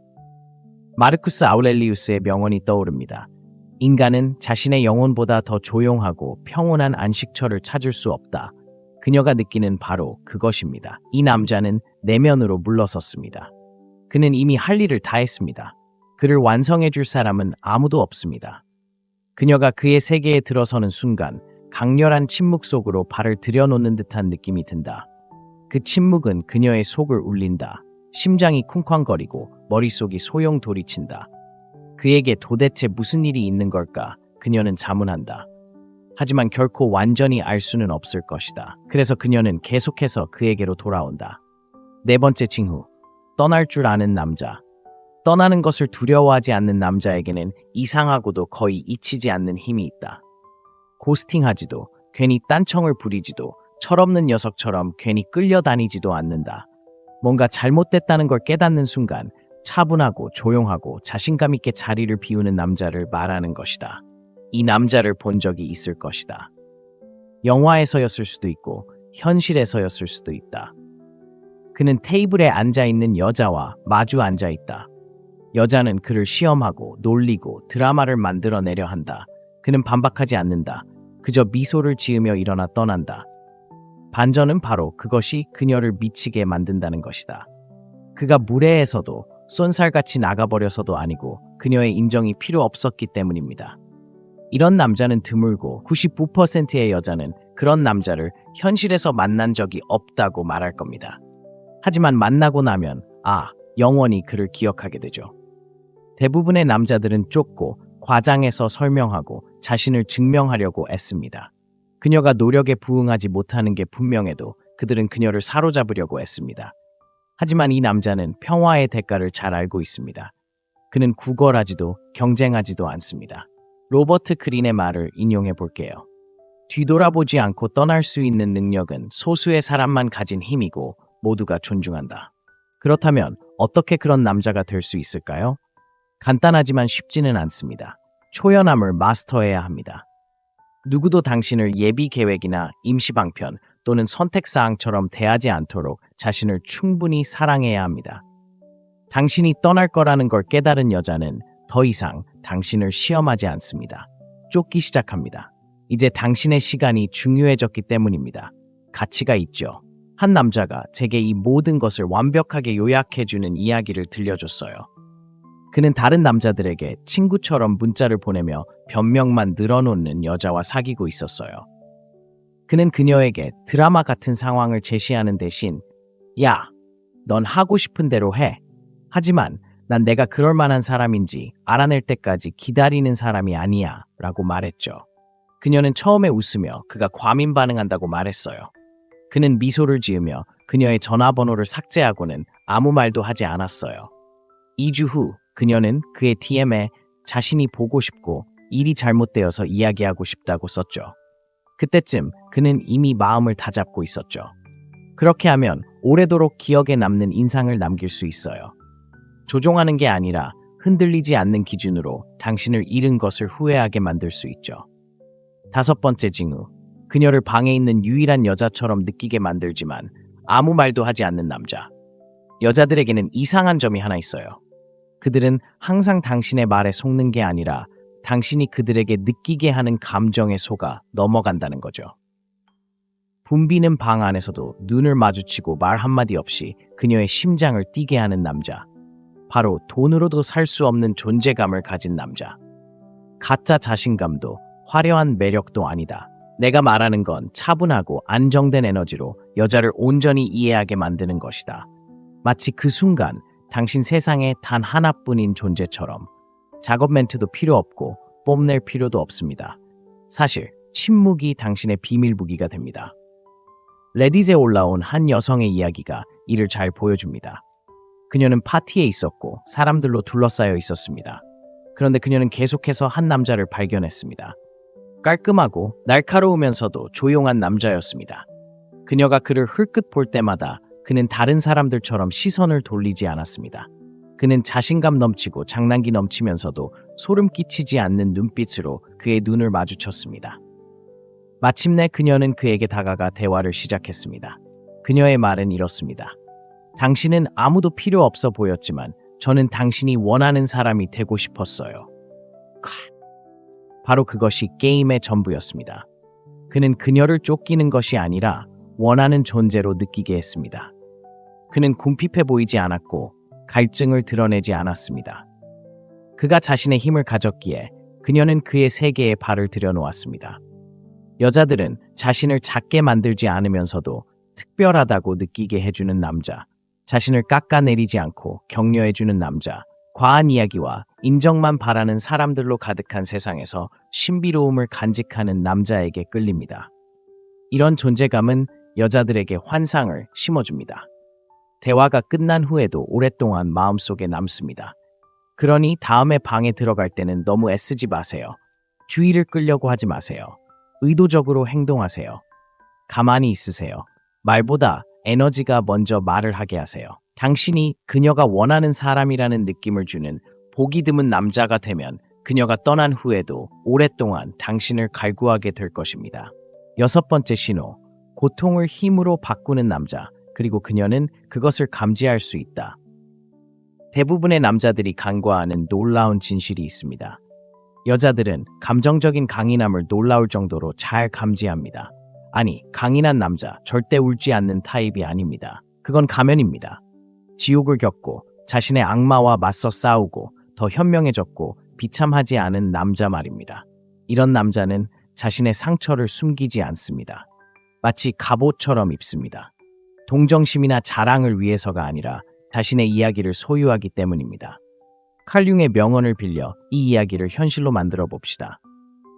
마르쿠스 아우렐리우스의 명언이 떠오릅니다. 인간은 자신의 영혼보다 더 조용하고 평온한 안식처를 찾을 수 없다. 그녀가 느끼는 바로 그것입니다. 이 남자는 내면으로 물러섰습니다. 그는 이미 할 일을 다 했습니다. 그를 완성해 줄 사람은 아무도 없습니다. 그녀가 그의 세계에 들어서는 순간 강렬한 침묵 속으로 발을 들여놓는 듯한 느낌이 든다. 그 침묵은 그녀의 속을 울린다. 심장이 쿵쾅거리고 머릿속이 소용돌이친다. 그에게 도대체 무슨 일이 있는 걸까? 그녀는 자문한다. 하지만 결코 완전히 알 수는 없을 것이다. 그래서 그녀는 계속해서 그에게로 돌아온다. 네 번째 징후, 떠날 줄 아는 남자. 떠나는 것을 두려워하지 않는 남자에게는 이상하고도 거의 잊히지 않는 힘이 있다. 고스팅하지도, 괜히 딴청을 부리지도, 철없는 녀석처럼 괜히 끌려다니지도 않는다. 뭔가 잘못됐다는 걸 깨닫는 순간 차분하고 조용하고 자신감 있게 자리를 비우는 남자를 말하는 것이다. 이 남자를 본 적이 있을 것이다. 영화에서였을 수도 있고 현실에서였을 수도 있다. 그는 테이블에 앉아있는 여자와 마주 앉아있다. 여자는 그를 시험하고 놀리고 드라마를 만들어내려 한다. 그는 반박하지 않는다. 그저 미소를 지으며 일어나 떠난다. 반전은 바로 그것이 그녀를 미치게 만든다는 것이다. 그가 무례해서도 쏜살같이 나가버려서도 아니고 그녀의 인정이 필요 없었기 때문입니다. 이런 남자는 드물고 99%의 여자는 그런 남자를 현실에서 만난 적이 없다고 말할 겁니다. 하지만 만나고 나면 영원히 그를 기억하게 되죠. 대부분의 남자들은 쫓고 과장해서 설명하고 자신을 증명하려고 애씁니다. 그녀가 노력에 부응하지 못하는 게 분명해도 그들은 그녀를 사로잡으려고 애씁니다. 하지만 이 남자는 평화의 대가를 잘 알고 있습니다. 그는 구걸하지도 경쟁하지도 않습니다. 로버트 그린의 말을 인용해 볼게요. 뒤돌아보지 않고 떠날 수 있는 능력은 소수의 사람만 가진 힘이고 모두가 존중한다. 그렇다면 어떻게 그런 남자가 될 수 있을까요? 간단하지만 쉽지는 않습니다. 초연함을 마스터해야 합니다. 누구도 당신을 예비 계획이나 임시방편 또는 선택사항처럼 대하지 않도록 자신을 충분히 사랑해야 합니다. 당신이 떠날 거라는 걸 깨달은 여자는 더 이상 당신을 시험하지 않습니다. 쫓기 시작합니다. 이제 당신의 시간이 중요해졌기 때문입니다. 가치가 있죠. 한 남자가 제게 이 모든 것을 완벽하게 요약해주는 이야기를 들려줬어요. 그는 다른 남자들에게 친구처럼 문자를 보내며 변명만 늘어놓는 여자와 사귀고 있었어요. 그는 그녀에게 드라마 같은 상황을 제시하는 대신 야, 넌 하고 싶은 대로 해. 하지만 난 내가 그럴 만한 사람인지 알아낼 때까지 기다리는 사람이 아니야 라고 말했죠. 그녀는 처음에 웃으며 그가 과민 반응한다고 말했어요. 그는 미소를 지으며 그녀의 전화번호를 삭제하고는 아무 말도 하지 않았어요. 2주 후 그녀는 그의 DM에 자신이 보고 싶고 일이 잘못되어서 이야기하고 싶다고 썼죠. 그때쯤 그는 이미 마음을 다잡고 있었죠. 그렇게 하면 오래도록 기억에 남는 인상을 남길 수 있어요. 조종하는 게 아니라 흔들리지 않는 기준으로 당신을 잃은 것을 후회하게 만들 수 있죠. 5번째 징후. 그녀를 방에 있는 유일한 여자처럼 느끼게 만들지만 아무 말도 하지 않는 남자. 여자들에게는 이상한 점이 하나 있어요. 그들은 항상 당신의 말에 속는 게 아니라 당신이 그들에게 느끼게 하는 감정에 속아 넘어간다는 거죠. 붐비는 방 안에서도 눈을 마주치고 말 한마디 없이 그녀의 심장을 뛰게 하는 남자. 바로 돈으로도 살 수 없는 존재감을 가진 남자. 가짜 자신감도 화려한 매력도 아니다. 내가 말하는 건 차분하고 안정된 에너지로 여자를 온전히 이해하게 만드는 것이다. 마치 그 순간 당신 세상에 단 하나뿐인 존재처럼. 작업 멘트도 필요 없고 뽐낼 필요도 없습니다. 사실 침묵이 당신의 비밀 무기가 됩니다. 레딧에 올라온 한 여성의 이야기가 이를 잘 보여줍니다. 그녀는 파티에 있었고 사람들로 둘러싸여 있었습니다. 그런데 그녀는 계속해서 한 남자를 발견했습니다. 깔끔하고 날카로우면서도 조용한 남자였습니다. 그녀가 그를 흘끗 볼 때마다 그는 다른 사람들처럼 시선을 돌리지 않았습니다. 그는 자신감 넘치고 장난기 넘치면서도 소름 끼치지 않는 눈빛으로 그의 눈을 마주쳤습니다. 마침내 그녀는 그에게 다가가 대화를 시작했습니다. 그녀의 말은 이렇습니다. 당신은 아무도 필요 없어 보였지만 저는 당신이 원하는 사람이 되고 싶었어요. 바로 그것이 게임의 전부였습니다. 그는 그녀를 쫓기는 것이 아니라 원하는 존재로 느끼게 했습니다. 그는 궁핍해 보이지 않았고 갈증을 드러내지 않았습니다. 그가 자신의 힘을 가졌기에 그녀는 그의 세계에 발을 들여놓았습니다. 여자들은 자신을 작게 만들지 않으면서도 특별하다고 느끼게 해주는 남자, 자신을 깎아내리지 않고 격려해주는 남자, 과한 이야기와 인정만 바라는 사람들로 가득한 세상에서 신비로움을 간직하는 남자에게 끌립니다. 이런 존재감은 여자들에게 환상을 심어줍니다. 대화가 끝난 후에도 오랫동안 마음속에 남습니다. 그러니 다음에 방에 들어갈 때는 너무 애쓰지 마세요. 주의를 끌려고 하지 마세요. 의도적으로 행동하세요. 가만히 있으세요. 말보다 에너지가 먼저 말을 하게 하세요. 당신이 그녀가 원하는 사람이라는 느낌을 주는 보기 드문 남자가 되면 그녀가 떠난 후에도 오랫동안 당신을 갈구하게 될 것입니다. 여섯 번째 신호, 고통을 힘으로 바꾸는 남자, 그리고 그녀는 그것을 감지할 수 있다. 대부분의 남자들이 간과하는 놀라운 진실이 있습니다. 여자들은 감정적인 강인함을 놀라울 정도로 잘 감지합니다. 아니, 강인한 남자, 절대 울지 않는 타입이 아닙니다. 그건 가면입니다. 지옥을 겪고 자신의 악마와 맞서 싸우고 더 현명해졌고 비참하지 않은 남자 말입니다. 이런 남자는 자신의 상처를 숨기지 않습니다. 마치 갑옷처럼 입습니다. 동정심이나 자랑을 위해서가 아니라 자신의 이야기를 소유하기 때문입니다. 칼 융의 명언을 빌려 이 이야기를 현실로 만들어 봅시다.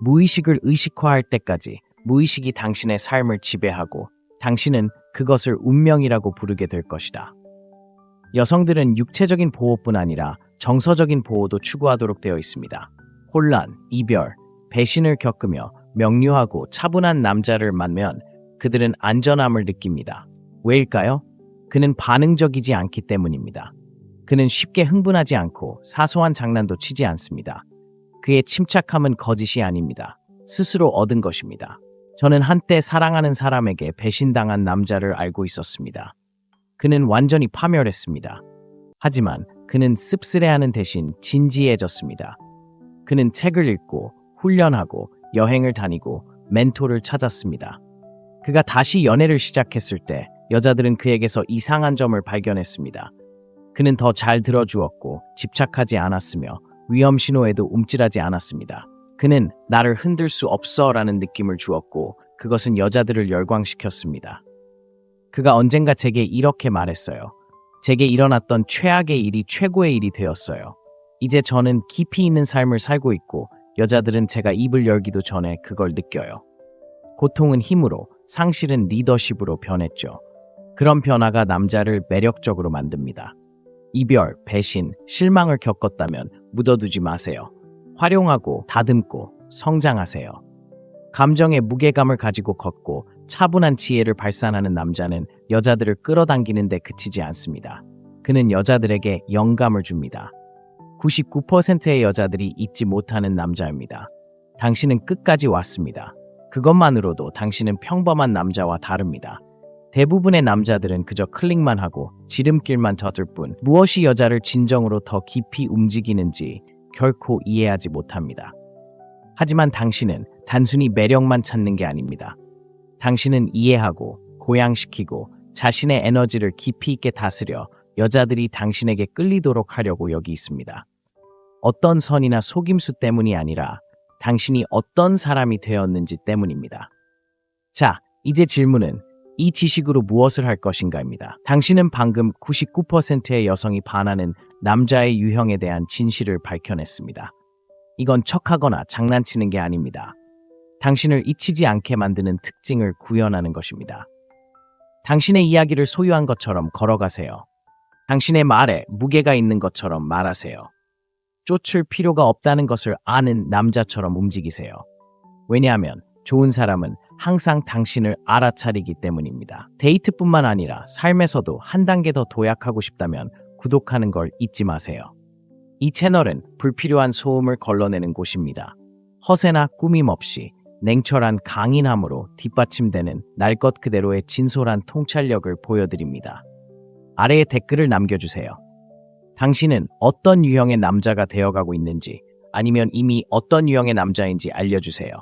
무의식을 의식화할 때까지 무의식이 당신의 삶을 지배하고 당신은 그것을 운명이라고 부르게 될 것이다. 여성들은 육체적인 보호뿐 아니라 정서적인 보호도 추구하도록 되어 있습니다. 혼란, 이별, 배신을 겪으며 명료하고 차분한 남자를 만나면 그들은 안전함을 느낍니다. 왜일까요? 그는 반응적이지 않기 때문입니다. 그는 쉽게 흥분하지 않고 사소한 장난도 치지 않습니다. 그의 침착함은 거짓이 아닙니다. 스스로 얻은 것입니다. 저는 한때 사랑하는 사람에게 배신당한 남자를 알고 있었습니다. 그는 완전히 파멸했습니다. 하지만 그는 씁쓸해하는 대신 진지해졌습니다. 그는 책을 읽고 훈련하고 여행을 다니고 멘토를 찾았습니다. 그가 다시 연애를 시작했을 때 여자들은 그에게서 이상한 점을 발견했습니다. 그는 더 잘 들어주었고 집착하지 않았으며 위험 신호에도 움찔하지 않았습니다. 그는 나를 흔들 수 없어 라는 느낌을 주었고 그것은 여자들을 열광시켰습니다. 그가 언젠가 제게 이렇게 말했어요. 제게 일어났던 최악의 일이 최고의 일이 되었어요. 이제 저는 깊이 있는 삶을 살고 있고 여자들은 제가 입을 열기도 전에 그걸 느껴요. 고통은 힘으로, 상실은 리더십으로 변했죠. 그런 변화가 남자를 매력적으로 만듭니다. 이별, 배신, 실망을 겪었다면 묻어두지 마세요. 활용하고 다듬고 성장하세요. 감정의 무게감을 가지고 걷고 차분한 지혜를 발산하는 남자는 여자들을 끌어당기는 데 그치지 않습니다. 그는 여자들에게 영감을 줍니다. 99%의 여자들이 잊지 못하는 남자입니다. 당신은 끝까지 왔습니다. 그것만으로도 당신은 평범한 남자와 다릅니다. 대부분의 남자들은 그저 클릭만 하고 지름길만 젖을 뿐 무엇이 여자를 진정으로 더 깊이 움직이는지 결코 이해하지 못합니다. 하지만 당신은 단순히 매력만 찾는 게 아닙니다. 당신은 이해하고 고양시키고 자신의 에너지를 깊이 있게 다스려 여자들이 당신에게 끌리도록 하려고 여기 있습니다. 어떤 선이나 속임수 때문이 아니라 당신이 어떤 사람이 되었는지 때문입니다. 자, 이제 질문은 이 지식으로 무엇을 할 것인가입니다. 당신은 방금 99%의 여성이 반하는 남자의 유형에 대한 진실을 밝혀냈습니다. 이건 척하거나 장난치는 게 아닙니다. 당신을 잊히지 않게 만드는 특징을 구현하는 것입니다. 당신의 이야기를 소유한 것처럼 걸어가세요. 당신의 말에 무게가 있는 것처럼 말하세요. 쫓을 필요가 없다는 것을 아는 남자처럼 움직이세요. 왜냐하면 좋은 사람은 항상 당신을 알아차리기 때문입니다. 데이트뿐만 아니라 삶에서도 한 단계 더 도약하고 싶다면 구독하는 걸 잊지 마세요. 이 채널은 불필요한 소음을 걸러내는 곳입니다. 허세나 꾸밈 없이 냉철한 강인함으로 뒷받침되는 날 것 그대로의 진솔한 통찰력을 보여드립니다. 아래에 댓글을 남겨주세요. 당신은 어떤 유형의 남자가 되어가고 있는지 아니면 이미 어떤 유형의 남자인지 알려주세요.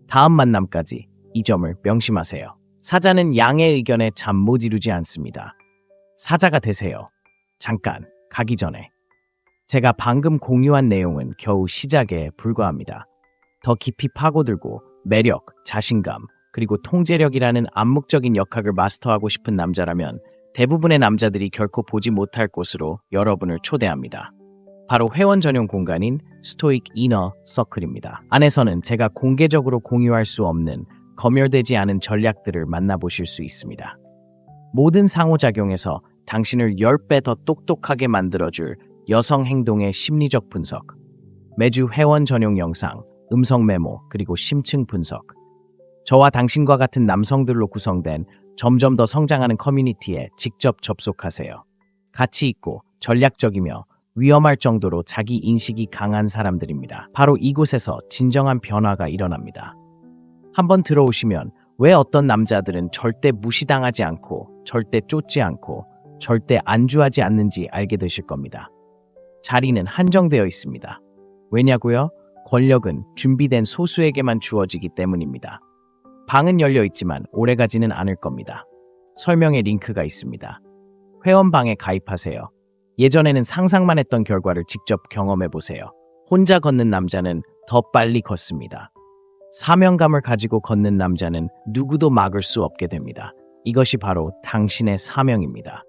다음 만남까지 이 점을 명심하세요. 사자는 양의 의견에 잠 못 이루지 않습니다. 사자가 되세요. 잠깐, 가기 전에. 제가 방금 공유한 내용은 겨우 시작에 불과합니다. 더 깊이 파고들고 매력, 자신감, 그리고 통제력이라는 암묵적인 역학을 마스터하고 싶은 남자라면 대부분의 남자들이 결코 보지 못할 곳으로 여러분을 초대합니다. 바로 회원 전용 공간인 스토익 이너 서클입니다. 안에서는 제가 공개적으로 공유할 수 없는 검열되지 않은 전략들을 만나보실 수 있습니다. 모든 상호작용에서 당신을 10배 더 똑똑하게 만들어줄 여성 행동의 심리적 분석, 매주 회원 전용 영상, 음성 메모, 그리고 심층 분석. 저와 당신과 같은 남성들로 구성된 점점 더 성장하는 커뮤니티에 직접 접속하세요. 가치 있고 전략적이며 위험할 정도로 자기 인식이 강한 사람들입니다. 바로 이곳에서 진정한 변화가 일어납니다. 한번 들어오시면 왜 어떤 남자들은 절대 무시당하지 않고 절대 쫓지 않고 절대 안주하지 않는지 알게 되실 겁니다. 자리는 한정되어 있습니다. 왜냐고요? 권력은 준비된 소수에게만 주어지기 때문입니다. 방은 열려 있지만 오래가지는 않을 겁니다. 설명에 링크가 있습니다. 회원방에 가입하세요. 예전에는 상상만 했던 결과를 직접 경험해 보세요. 혼자 걷는 남자는 더 빨리 걷습니다. 사명감을 가지고 걷는 남자는 누구도 막을 수 없게 됩니다. 이것이 바로 당신의 사명입니다.